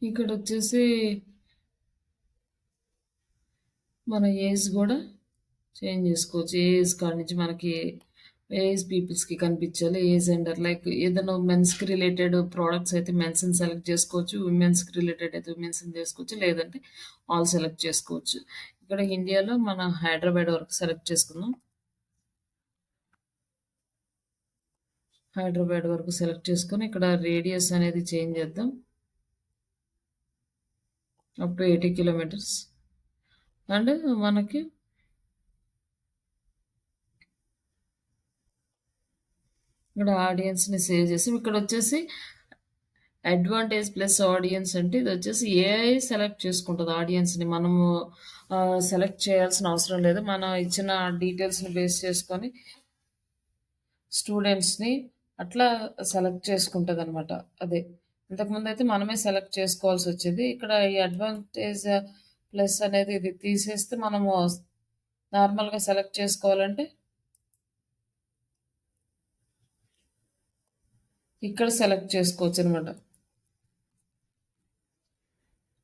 ఇక్కడొచ్చేసి మన ఏజ్ గూడా చేంజ్ జేసుకోవచ్చు. ఏ ఏజ్ కాడ నుంచి మనకి ఏ ఏజ్ పీపుల్స్‌కి కనిపించాలి. ఏ జెండర్ లైక్ ఏదైనా మెన్స్‌కి రిలేటెడ్ ప్రొడక్ట్స్ అయితే మెన్స్‌ని సెలెక్ట్ చేసుకోవచ్చు. విమెన్స్‌కి రిలేటెడ్ అయితే విమెన్స్‌ని చేసుకోవచ్చు. లేదంటే ఆల్ సెలెక్ట్ చేసుకోవచ్చు. ఇక్కడ ఇండియాలో మన హైదరాబాద్ వరకు సెలెక్ట్ చేసుకుందాం. హైదరాబాద్ వరకు సెలెక్ట్ చేసుకొని ఇక్కడ రేడియస్ అనేది చేంజ్ చేద్దాం. Up to 80 kilometres. అండ్ మనకి ఇక్కడ ఆడియన్స్‌ని సేవ్ చేసి ఇక్కడొచ్చేసి అడ్వాంటేజ్ ప్లస్ ఆడియన్స్ అంటే ఇదొచ్చేసి ఏఐ సెలెక్ట్ చేసుకుంటది ఆడియన్స్‌ని. మనము సెలెక్ట్ చేయాల్సిన అవసరం లేదు. మనం ఇచ్చిన డీటెయిల్స్‌ని బేస్ చేసుకొని స్టూడెంట్స్‌ని అట్లా సెలెక్ట్ చేసుకుంటదనమాట. అదే. ఇంతకుముందయితే మనమే సెలెక్ట్ చేసుకోవాల్సొచ్చేది. ఇక్కడ ఈ అడ్వాంటేజ్ ప్లస్ అనేది ఇది తీసేస్తే మనము నార్మల్‌గా సెలెక్ట్ చేసుకోవాలంటే ఇక్కడ సెలెక్ట్ చేసుకోవచ్చు అనమాట.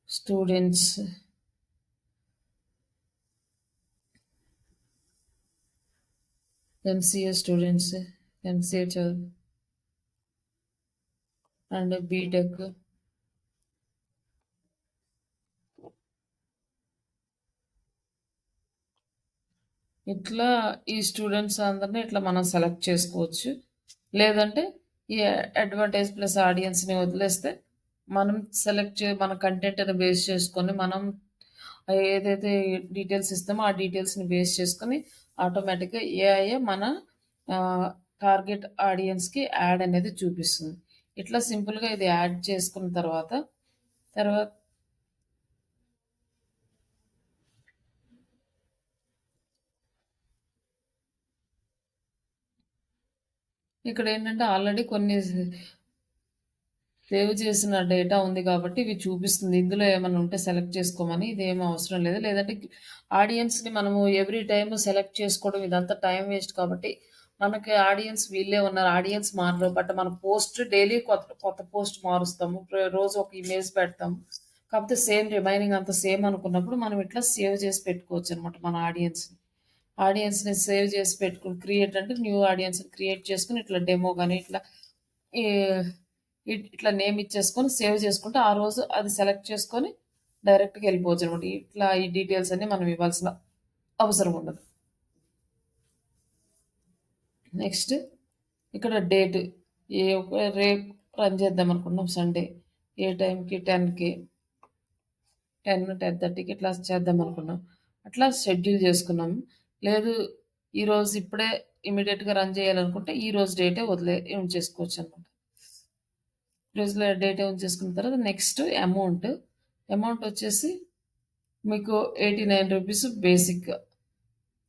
స్టూడెంట్స్, ఎంసీఏ స్టూడెంట్స్, ఎంసీఏ చదువు అండ్ బీటెక్, ఇట్లా ఈ స్టూడెంట్స్ అందరినీ ఇట్లా మనం సెలెక్ట్ చేసుకోవచ్చు. లేదంటే ఈ అడ్వాంటేజ్ ప్లస్ ఆడియన్స్ని వదిలేస్తే మనం మన కంటెంట్ని బేస్ చేసుకొని మనం ఏదైతే డీటెయిల్స్ ఇస్తామో ఆ డీటెయిల్స్ని బేస్ చేసుకొని ఆటోమేటిక్గా ఏఐ మన టార్గెట్ ఆడియన్స్కి యాడ్ అనేది చూపిస్తుంది. ఇట్లా సింపుల్గా ఇది యాడ్ చేసుకున్న తర్వాత తర్వాత ఇక్కడ ఏంటంటే ఆల్రెడీ కొన్ని సేవ్ చేసిన డేటా ఉంది కాబట్టి ఇవి చూపిస్తుంది. ఇందులో ఏమైనా ఉంటే సెలెక్ట్ చేసుకోమని. ఇదేం అవసరం లేదు. లేదంటే ఆడియన్స్ని మనము ఎవ్రీ టైమ్ సెలెక్ట్ చేసుకోవడం ఇదంతా టైం వేస్ట్ కాబట్టి మనకి ఆడియన్స్ వీళ్ళే ఉన్నారు, ఆడియన్స్ మారరు. బట్ మన పోస్ట్ డైలీ కొత్త కొత్త పోస్ట్ మారుస్తాము, రోజు ఒక ఇమేజ్ పెడతాము. కాకపోతే సేమ్ రిమైనింగ్ అంతా సేమ్ అనుకున్నప్పుడు మనం ఇట్లా సేవ్ చేసి పెట్టుకోవచ్చు అనమాట మన ఆడియన్స్ని సేవ్ చేసి పెట్టుకుని క్రియేట్ అంటే న్యూ ఆడియన్స్ క్రియేట్ చేసుకుని ఇట్లా డెమో కానీ ఇట్లా ఈ ఇట్లా నేమ్ ఇచ్చేసుకొని సేవ్ చేసుకుంటే ఆ రోజు అది సెలెక్ట్ చేసుకొని డైరెక్ట్గా వెళ్ళిపోవచ్చు అనమాట. ఇట్లా ఈ డీటెయిల్స్ అన్ని మనం ఇవ్వాల్సిన అవసరం ఉండదు. నెక్స్ట్ ఇక్కడ డేట్ రేపు రన్ చేద్దాం అనుకున్నాం, సండే ఏ టైంకి 10కి 10:30కి ఇట్లా చేద్దాం అనుకున్నాం. అట్లా షెడ్యూల్ చేసుకున్నాము. లేదు ఈరోజు ఇప్పుడే ఇమీడియట్గా రన్ చేయాలనుకుంటే ఈ రోజు డేటే ఉంచేసుకోవచ్చు అనమాట. రోజులో డేటా ఉంచేసుకున్న తర్వాత నెక్స్ట్ అమౌంట్ వచ్చేసి మీకు 89 రూపీస్ బేసిక్.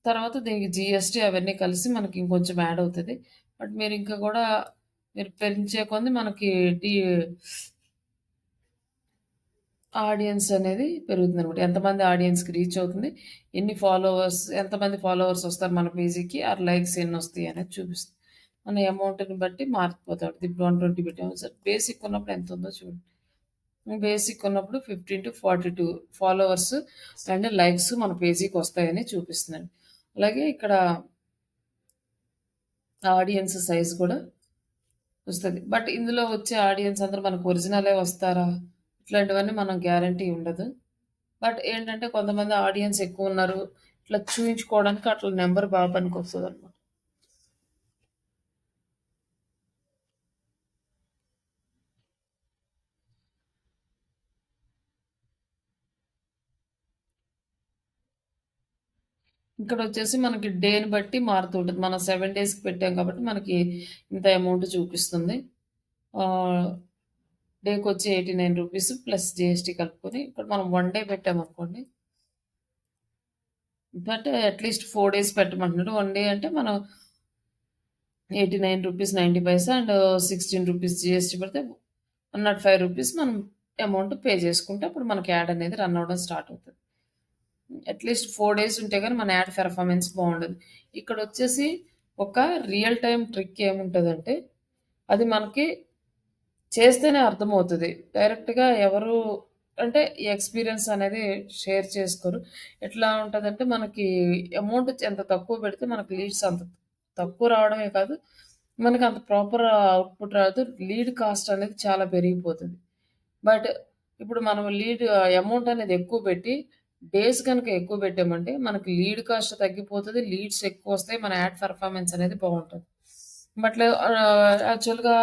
తర్వాత దీనికి జిఎస్టీ అవన్నీ కలిసి మనకి ఇంకొంచెం యాడ్ అవుతుంది. బట్ మీరు ఇంకా కూడా మీరు పెంచే కొంది మనకి ఆడియన్స్ అనేది పెరుగుతుంది అనమాట. ఎంతమంది ఆడియన్స్కి రీచ్ అవుతుంది, ఎంతమంది ఫాలోవర్స్ వస్తారు మన పేజీకి, ఆ లైక్స్ ఎన్ని వస్తాయి అనేది చూపిస్తుంది. మన అమౌంట్ని బట్టి మారిపోతాడు. ఇప్పుడు 120 పెట్టాము సార్. బేసిక్ ఉన్నప్పుడు ఎంత ఉందో చూడండి. బేసిక్ ఉన్నప్పుడు 15 to 42 ఫాలోవర్స్ అండ్ లైక్స్ మన పేజీకి వస్తాయని చూపిస్తున్నాను. అలాగే ఇక్కడ ఆడియన్స్ సైజ్ కూడా వస్తుంది. బట్ ఇందులో వచ్చే ఆడియన్స్ అందరూ మనకు ఒరిజినలే వస్తారా, ఇట్లాంటివన్నీ మనం గ్యారంటీ ఉండదు. బట్ ఏంటంటే కొంతమంది ఆడియన్స్ ఎక్కువ ఉన్నారు, ఇట్లా చూయించుకోవడానికి అట్లా నెంబర్ బాగా పనికి వస్తుంది అనమాట. ఇక్కడ వచ్చేసి మనకి డేని బట్టి మారుతూ ఉంటుంది. మనం 7 డేస్కి పెట్టాం కాబట్టి మనకి ఇంత అమౌంట్ చూపిస్తుంది. డేకి వచ్చి 89 రూపీస్ ప్లస్ జిఎస్టీ కలుపుకొని ఇక్కడ మనం 1 డే పెట్టామనుకోండి. బట్ అట్లీస్ట్ 4 డేస్ పెట్టమంటున్నాడు. 1 డే అంటే మనం 89 rupees 90 paisa and 16 rupees GST పెడితే 105 రూపీస్ మనం అమౌంట్ పే చేసుకుంటే అప్పుడు మనకి యాడ్ అనేది రన్ అవ్వడం స్టార్ట్ అవుతుంది. అట్లీస్ట్ 4 డేస్ ఉంటే కానీ మన యాడ్ పెర్ఫార్మెన్స్ బాగుండదు. ఇక్కడ వచ్చేసి ఒక రియల్ టైం ట్రిక్ ఏముంటుందంటే అది మనకి చేస్తేనే అర్థమవుతుంది. డైరెక్ట్గా ఎవరు అంటే ఈ ఎక్స్పీరియన్స్ అనేది షేర్ చేసుకోరు. ఎట్లా ఉంటుందంటే మనకి అమౌంట్ ఎంత తక్కువ పెడితే మనకి లీడ్స్ అంత తక్కువ రావడమే కాదు, మనకి అంత ప్రాపర్ అవుట్పుట్ రాదు. లీడ్ కాస్ట్ అనేది చాలా పెరిగిపోతుంది. బట్ ఇప్పుడు మనం అమౌంట్ అనేది ఎక్కువ పెట్టి డేస్ కనుక ఎక్కువ పెట్టామంటే మనకి లీడ్ కాస్ట్ తగ్గిపోతుంది, లీడ్స్ ఎక్కువ వస్తాయి, మన యాడ్ పెర్ఫార్మెన్స్ అనేది బాగుంటుంది. బట్ యాక్చువల్గా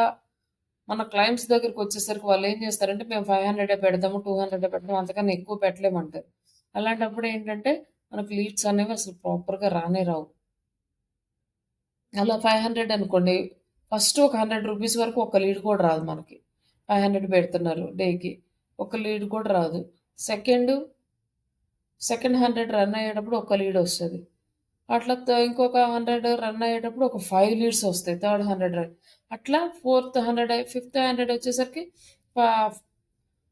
మన క్లయింట్స్ దగ్గరికి వచ్చేసరికి వాళ్ళు ఏం చేస్తారంటే మేము 500 పెడదాము, 200 పెడదాము, అంతకన్నా ఎక్కువ పెట్టలేమంటారు. అలాంటప్పుడు ఏంటంటే మనకు లీడ్స్ అనేవి అసలు ప్రాపర్గా రానే రావు. అలా 500 అనుకోండి, ఫస్ట్ ఒక 100 రూపీస్ వరకు ఒక లీడ్ కూడా రాదు మనకి. 500 పెడుతున్నారు డేకి, ఒక లీడ్ కూడా రాదు. సెకండ్ 100 రన్ అయ్యేటప్పుడు ఒక లీడ్ వస్తుంది. అట్లా ఇంకొక 100 రన్ అయ్యేటప్పుడు ఒక 5 లీడ్స్ వస్తాయి. థర్డ్ 100 అట్లా ఫోర్త్ 100 ఫిఫ్త్ 100 వచ్చేసరికి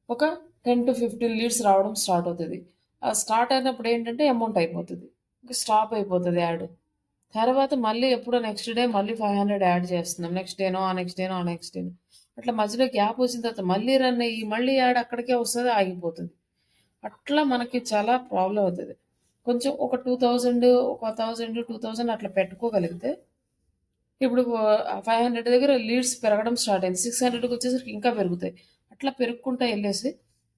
ఒక 10 to 15 లీడ్స్ రావడం స్టార్ట్ అవుతుంది. ఆ స్టార్ట్ అయినప్పుడు ఏంటంటే అమౌంట్ అయిపోతుంది, ఇంకా స్టాప్ అయిపోతుంది యాడ్. తర్వాత మళ్ళీ ఎప్పుడో నెక్స్ట్ డే మళ్ళీ 500 యాడ్ చేస్తున్నాం. నెక్స్ట్ డేనో, ఆ నెక్స్ట్ డేనో, ఆ నెక్స్ట్ డేనో. అట్లా మధ్యలో గ్యాప్ వచ్చిన తర్వాత మళ్ళీ రన్ అయ్యి, మళ్ళీ యాడ్ అక్కడికే వస్తది, ఆగిపోతది. అట్లా మనకి చాలా ప్రాబ్లమ్ అవుతది. కొంచెం ఒక 2000, ఒక 1000, 2000 అట్లా పెట్టుకోగలిగితే ఇప్పుడు 500 దగ్గర లీడ్స్ పెరగడం స్టార్ట్ అయింది. 600కి వచ్చేసరికి ఇంకా పెరుగుతాయి. అట్లా పెరుక్కుంటా ఎళ్ళేసి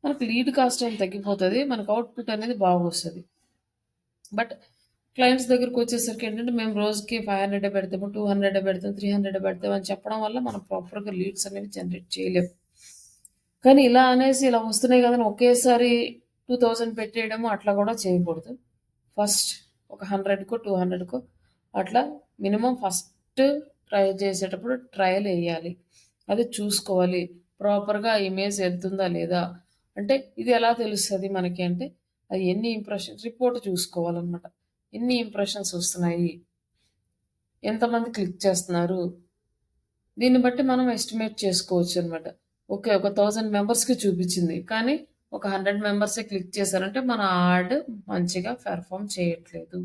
మనకు లీడ్ కాస్ట్ ఏం తగ్గిపోతది. మనకు అవుట్‌పుట్ అనేది బాగొస్తది. బట్ క్లయింట్స్ దగ్గరకొచ్చేసరికి ఏంటంటే, మేము రోజుకి 500 పెడతాము, 200 పెడతాం, 300 పెడతాం అని చెప్పడం వల్ల మనం ప్రాపర్‌గా లీడ్స్ అనేవి జనరేట్ చేయలేము. కానీ ఇలా అనేసి ఇలా వస్తున్నాయి గదని ఒకేసారి 2000 పెట్టేయడము అట్లా గూడా చేయకూడదు. ఫస్ట్ ఒక 100కో, 200కో అట్లా మినిమమ్ ఫస్ట్ ట్రై చేసేటప్పుడు ట్రయలేయాలి. అది చూసుకోవాలి. ప్రాపర్‌గా ఆ ఇమేజ్ ఎళ్తుందా లేదా? అంటే ఇది ఎలా తెలుస్తది మనకి అంటే, అది ఎన్ని ఇంప్రెషన్స్ రిపోర్ట్ చూసుకోవాలనమాట. ఎన్ని ఇంప్రెషన్స్ వస్తున్నాయి? ఎంతమంది క్లిక్ చేస్తున్నారు? దీన్ని బట్టి మనం ఎస్టిమేట్ చేసుకోవచ్చనమాట. ఓకే. ఒక 1000 మెంబర్స్‌కి చూపిచ్చింది. కానీ ఒక 100 మెంబర్సే క్లిక్ చేశారంటే మన యాడ్ మంచిగా పెర్ఫార్మ్ చేయట్లేదు.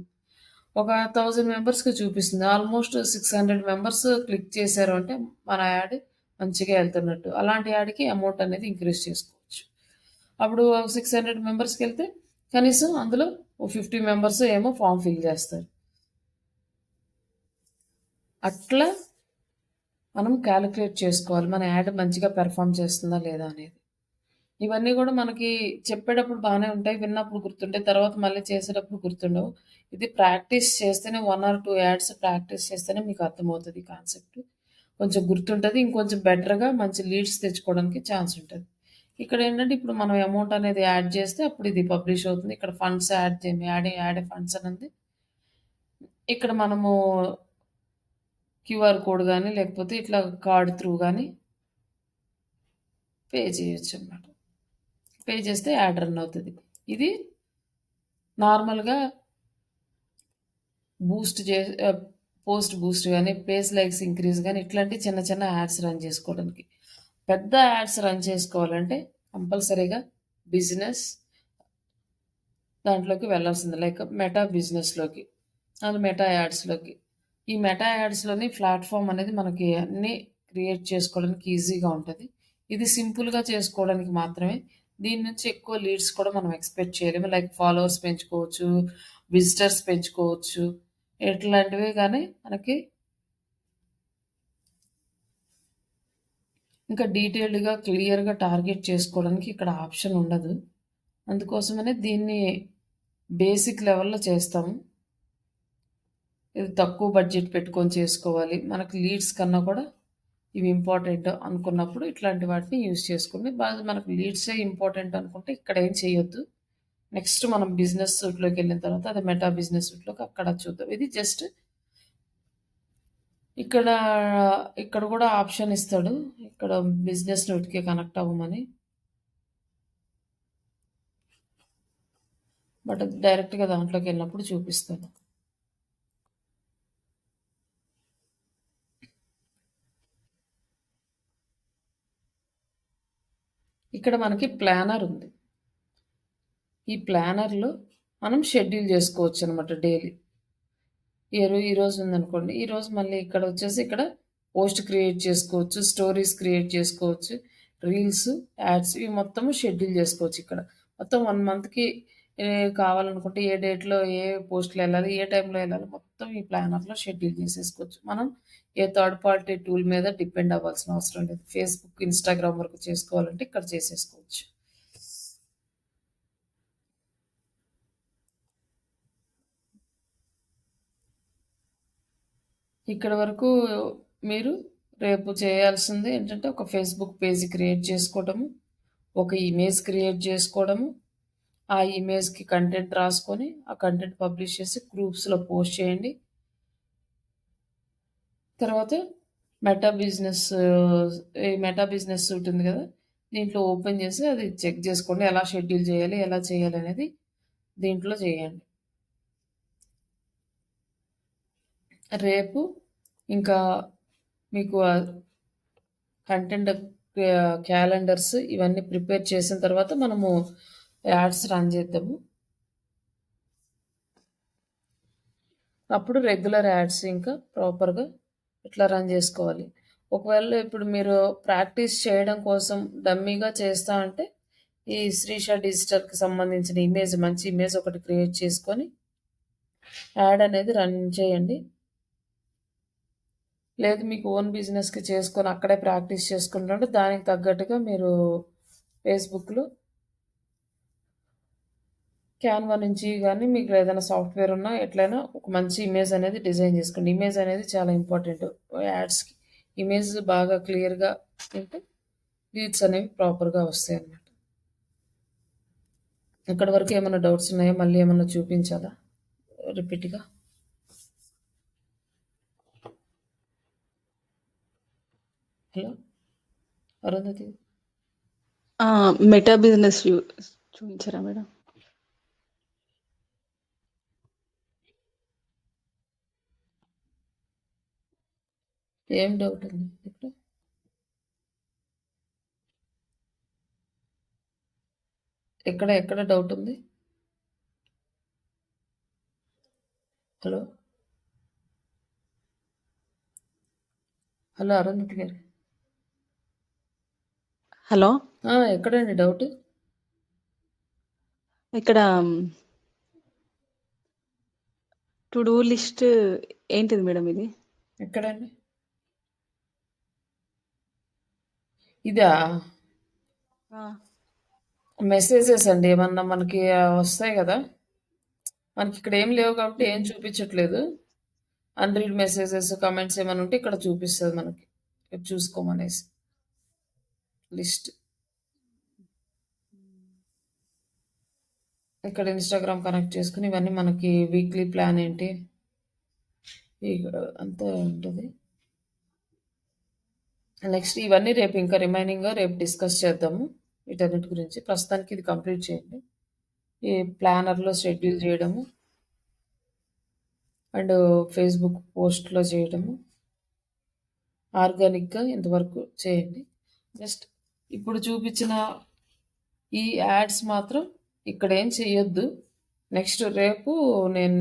ఒక 1000 మెంబర్స్‌కి చూపిస్తుంది. ఆల్మోస్ట్ 600 మెంబర్స్ క్లిక్ చేశారు అంటే మన యాడ్ మంచిగా ఎళ్తున్నట్టు. అలాంటి యాడ్‌కి అమౌంట్ అనేది ఇంక్రీజ్ చేసుకోవచ్చు. అప్పుడు 600 మెంబర్స్‌కెళ్తే కనీసం అందులో ఓ 50 మెంబర్స్ ఏమో ఫార్మ్ ఫిల్ చేస్తారు. అట్లా మనం కాలిక్యులేట్ చేసుకోవాలి. మన యాడ్ మంచిగా పెర్ఫార్మ్ చేస్తుందా లేదా అనేది. ఇవన్నీ గూడా మనకి చెప్పేటప్పుడు బానే ఉంటాయి. విన్నప్పుడు గుర్తుంటాయి. తర్వాత మళ్ళీ చేసేటప్పుడు గుర్తుండవు. ఇది ప్రాక్టీస్ చేస్తేనే 1 ఆర్ 2 యాడ్స్ ప్రాక్టీస్ చేస్తేనే మీకు అర్థమవుతది ఈ కాన్సెప్ట్. కొంచెం గుర్తుంటది. ఇంకొంచెం బెటర్‌గా మంచి లీడ్స్ తెచ్చుకోవడానికి ఛాన్స్ ఉంటది. ఇక్కడేంటంటే ఇప్పుడు మనం అమౌంట్ అనేది యాడ్ చేస్తే అప్పుడు ఇది పబ్లిష్ అవుతుంది. ఇక్కడ ఫండ్స్ యాడ్ చేయం యాడ్ ఫండ్స్ అనంది. ఇక్కడ మనము క్యూఆర్ కోడ్ గాని, లేకపోతే ఇట్లా కార్డ్ త్రూ గాని పే చేయొచ్చనమాట. పే చేస్తే యాడ్ రన్ అవుతది. ఇది నార్మల్‌గా బూస్ట్ చే పోస్ట్ బూస్ట్ గాని, పేజ్ లైక్స్ ఇంక్రీజ్ గాని ఇట్లాంటి చిన్న చిన్న యాడ్స్ రన్ చేసుకోవడానికి. పెద్ద యాడ్స్ రన్ చేసుకోవాలంటే కంపల్సరీగా బిజినెస్ దాంట్లోకి వెళ్ళాల్సిందే. లైక్ మెటా బిజినెస్‌లోకి, అండ్ మెటా యాడ్స్‌లోకి. ఈ మెటా యాడ్స్‌లోని ప్లాట్‌ఫార్మ్ అనేది మనకి అన్నీ క్రియేట్ చేసుకోవడానికి ఈజీగా ఉంటది. ఇది సింపుల్‌గా చేసుకోవడానికి మాత్రమే. దీని నుంచి ఎక్కువ లీడ్స్ కూడా మనం ఎక్స్‌పెక్ట్ చేయలేము. లైక్ ఫాలోవర్స్ పెంచుకోవచ్చు, విజిటర్స్ పెంచుకోవచ్చు. ఇట్లాంటివి గానీ మనకి ఇంకా డీటెయిల్డ్‌గా, క్లియర్‌గా టార్గెట్ చేసుకోవడానికి ఇక్కడ ఆప్షన్ ఉండదు. అందుకోసమనే దీన్ని బేసిక్ లెవెల్‌లో చేస్తాము. ఇది తక్కువ బడ్జెట్ పెట్టుకొని చేసుకోవాలి. మనకు లీడ్స్ కన్నా కూడా ఇవి ఇంపార్టెంట్ అనుకున్నప్పుడు ఇట్లాంటి వాటిని యూజ్ చేసుకోండి. మనకు లీడ్సే ఇంపార్టెంట్ అనుకుంటే ఇక్కడ ఏం చేయొద్దు. నెక్స్ట్ మనం బిజినెస్ సూట్‌లోకెళ్ళిన తర్వాత అది మెటా బిజినెస్ సూట్‌లోకి అక్కడ చూద్దాం. ఇది జస్ట్ ఇక్కడ, ఇక్కడ కూడా ఆప్షన్ ఇస్తాడు. ఇక్కడ బిజినెస్ నోట్‌కి కనెక్ట్ అవ్వమని. బట్ డైరెక్ట్‌గా దాంట్లోకెళ్ళినప్పుడు చూపిస్తాను. ఇక్కడ మనకి ప్లానర్ ఉంది. ఈ ప్లానర్‌లో మనం షెడ్యూల్ చేసుకోవచ్చనమాట డైలీ. ఈరోజు ఉందనుకోండి. ఈరోజు మళ్ళీ ఇక్కడొచ్చేసి ఇక్కడ పోస్ట్ క్రియేట్ చేసుకోవచ్చు. స్టోరీస్ క్రియేట్ చేసుకోవచ్చు. రీల్స్, యాడ్స్ ఇవి మొత్తము షెడ్యూల్ చేసుకోవచ్చు ఇక్కడ. మొత్తం 1 మంత్‌కి కావాలనుకుంటే ఏ డేట్‌లో ఏ పోస్ట్‌లెళ్ళాలి, ఏ టైంలో ఎళ్ళాలి మొత్తం ఈ ప్లానర్‌లో షెడ్యూల్ చేసేసుకోవచ్చు. మనం ఏ థర్డ్ పార్టీ టూల్ మీద డిపెండ్ అవ్వాల్సిన అవసరం లేదు. ఫేస్‌బుక్, ఇన్‌స్టాగ్రామ్ వరకు చేసుకోవాలంటే ఇక్కడ చేసేసుకోవచ్చు. ఇక్కడి వరకు మీరు రేపు చేయాల్సింది ఏంటంటే ఒక ఫేస్‌బుక్ పేజ్ క్రియేట్ చేసుకోవడము, ఒక ఇమేజ్ క్రియేట్ చేసుకోవడము, ఆ ఇమేజ్‌కి కంటెంట్ రాసుకొని, ఆ కంటెంట్ పబ్లిష్ చేసి గ్రూప్స్‌లో పోస్ట్ చేయండి. తర్వాత మెటా బిజినెస్ ఈ మెటా బిజినెస్ సూట్ ఉంది కదా! దీంట్లో ఓపెన్ చేసి అది చెక్ చేసుకోండి. ఎలా షెడ్యూల్ చేయాలి, ఎలా చేయాలి అనేది దీంట్లో చేయండి. రేపు ఇంకా మీకు కంటెంట్ క్యాలెండర్స్ ఇవన్నీ ప్రిపేర్ చేసిన తర్వాత మనము యాడ్స్ రన్ చేద్దాము. అప్పుడు రెగ్యులర్ యాడ్స్ ఇంకా ప్రాపర్‌గా ఇట్లా రన్ జేసుకోవాలి. ఒకవేళ ఇప్పుడు మీరు ప్రాక్టీస్ చేయడం కోసం డమ్మీగా చేస్తా అంటే, ఈ శ్రీష డిజిటల్‌కి సంబంధించిన మంచి ఇమేజ్ ఒకటి క్రియేట్ చేసుకొని, యాడ్ అనేది రన్ చేయండి. లేదు మీకు ఓన్ బిజినెస్‌కి చేసుకొని అక్కడే ప్రాక్టీస్ చేసుకుంటుంటే, దానికి తగ్గట్టుగా మీరు ఫేస్‌బుక్‌లో క్యాన్వా నుంచి గానీ, మీకు ఏదైనా సాఫ్ట్‌వేర్ ఉన్నా ఎట్లైనా ఒక మంచి ఇమేజ్ అనేది డిజైన్ జేసుకోండి. ఇమేజ్ అనేది చాలా ఇంపార్టెంట్ యాడ్స్‌కి. ఇమేజ్ బాగా క్లియర్‌గా ఉంటే లీడ్స్ అనేవి ప్రాపర్‌గా వస్తాయన్నమాట. ఇక్కడి వరకు ఏమన్నా డౌట్స్ ఉన్నాయా? మళ్ళీ ఏమన్నా చూపించాలా రిపీట్‌గా? హలో! అరుంధతి. మెటా బిజినెస్ చూపించారా మేడం? ఏం డౌట్ ఉంది ఇప్పుడు? ఎక్కడ డౌట్ ఉంది? హలో! హలో! అరుంధతి గారు. హలో, ఎక్కడండి డౌట్? ఇక్కడ టు డూ లిస్ట్ ఏంటిది మేడం ఇది? ఎక్కడండి? ఇదా? ఆ, మెసేజెస్ అండి. ఏమన్నా మనకి వస్తాయి గదా! మనకిక్కడ ఏం లేవు కాబట్టి ఏం చూపించట్లేదు. అన్‌రీడ్ మెసేజెస్, కామెంట్స్ ఏమైనా ఉంటే ఇక్కడ చూపిస్తది మనకి. ఇది చూసుకోమనేసి లిస్ట్. ఇక్కడ ఇన్‌స్టాగ్రామ్ కనెక్ట్ చేసుకొని ఇవన్నీ మనకి వీక్లీ ప్లాన్ ఏంటి ఇగ అంతా ఉంటది. నెక్స్ట్ ఇవన్నీ రేపు ఇంకా రిమైనింగ్‌గా రేపు డిస్కస్ చేద్దాము. వీటన్నిటి గురించి. ప్రస్తుతానికి ఇది కంప్లీట్ చేయండి. ఈ ప్లానర్‌లో షెడ్యూల్ చేయడము అండ్ ఫేస్‌బుక్ పోస్ట్‌లో చేయడము. ఆర్గానిక్‌గా ఇంతవరకు చేయండి. జస్ట్ ఇప్పుడు చూపించిన ఈ యాడ్స్ మాత్రం ఇక్కడేం చేయొద్దు. నెక్స్ట్ నేను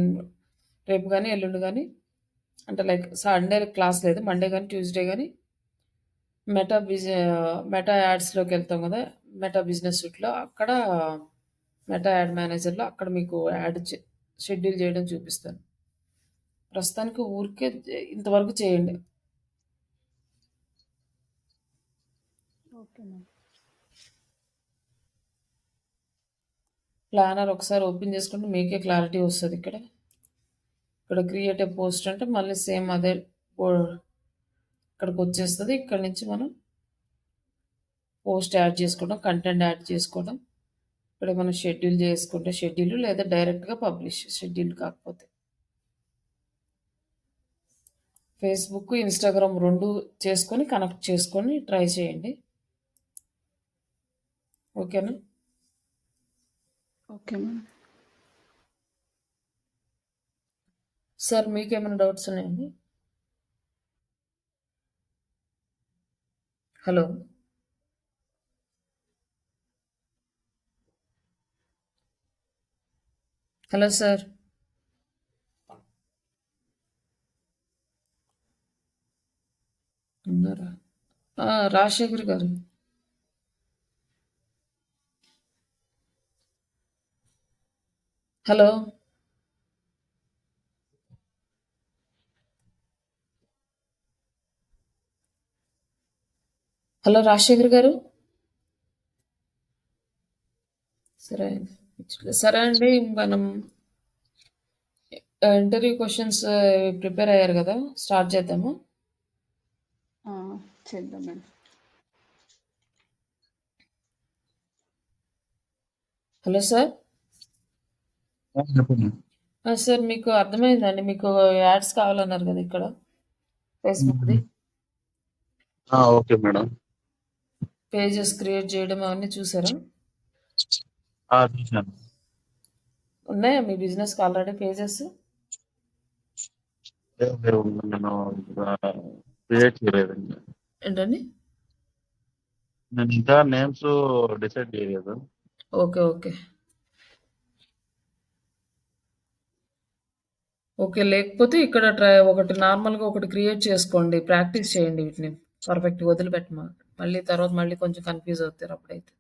రేపు గానీ, ఎల్లుండి గానీ అంటే లైక్ సండే క్లాస్ లేదు. మండే గానీ, ట్యూస్‌డే గానీ మెటా యాడ్స్‌లోకెళ్తాం గదా! మెటా బిజినెస్ సూట్‌లో అక్కడ మెటా యాడ్ మేనేజర్‌లో అక్కడ మీకు షెడ్యూల్ చేయడం చూపిస్తాను. ప్రస్తుతానికి ఊరికే ఇంతవరకు చేయండి. Okay madam. ప్లానర్ ఒకసారి ఓపెన్ చేసుకుంటే మీకే క్లారిటీ వస్తది ఇక్కడ. ఇక్కడ క్రియేట్ ఎ పోస్ట్ అంటే మళ్ళీ సేమ్ అదే పో ఇక్కడికొచ్చేస్తది. ఇక్కడి నుంచి మనం పోస్ట్ యాడ్ చేసుకోవడం, కంటెంట్ యాడ్ చేసుకోవడం. ఇక్కడ మనం షెడ్యూల్ చేసుకుంటే షెడ్యూల్ లేదా డైరెక్ట్‌గా పబ్లిష్ షెడ్యూల్ కాకపోతే. ఫేస్‌బుక్, ఇన్‌స్టాగ్రామ్ 2 చేసుకొని కనెక్ట్ చేసుకొని ట్రై చేయండి. ఓకేనా? Okay madam. సార్ మీకేమైనా డౌట్స్ ఉన్నాయండి? హలో! Hello sir. ఉన్నారా? రాజశేఖర్ గారు. హలో! హలో రాజశేఖర్ గారు. సరే. సరే అండి. మనం ఇంటర్వ్యూ క్వెషన్స్ ప్రిపేర్ అయ్యారు గదా! స్టార్ట్ చేద్దామా? ఆ, చేద్దాం మేడం. Hello sir. చెప్పండి. సార్ మీకు అర్థమైందండి. మీకు యాడ్స్ కావాలన్నారు గదా! ఇక్కడ ఫేస్‌బుక్‌ది. Okay madam. పేజెస్ క్రియేట్ చేయడం అవన్నీ చూసారా? చూసాను. ఉన్నాయా మీ బిజినెస్‌కి ఆల్రెడీ పేజెస్? లేవు, నేను క్రియేట్ చేయలేదండి. ఏంటండి? నేను ఇంకా నేమ్స్ డిసైడ్ చేయలేదు. ఓకే. ఓకే. లేకపోతే ఇక్కడ ఒకటి నార్మల్‌గా ఒకటి క్రియేట్ చేసుకోండి. ప్రాక్టీస్ చేయండి వీటిని. పర్ఫెక్ట్‌గా వదిలిపెట్టమాకండి. మళ్ళీ కొంచెం కన్‌ఫ్యూజ్ అవుతారు అప్పుడైతే.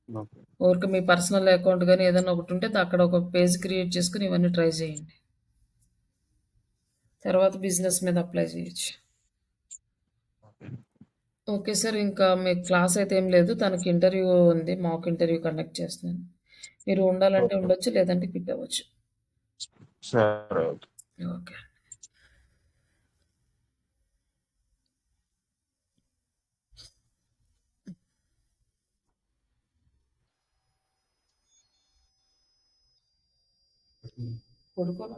ఓకే. ఊరికే మీ పర్సనల్ అకౌంట్ గాని ఏదైనా ఒకటుంటే అక్కడ ఒక పేజ్ క్రియేట్ చేసుకొని ఇవన్నీ ట్రై చేయండి. తర్వాత బిజినెస్ మీద అప్లై చేయొచ్చు. ఓకే. Okay sir. ఇంకా మీకు క్లాస్ అయితే ఏం లేదు. తనకి ఇంటర్వ్యూ ఉంది. మాక్ ఇంటర్వ్యూ కండక్ట్ చేస్తున్నాను. మీరు ఉండాలంటే ఓకే. ఉండొచ్చు. లేదంటే క్విట్ అవ్వచ్చు. సరే. ఓకే. ఓకే. పడుకోలా?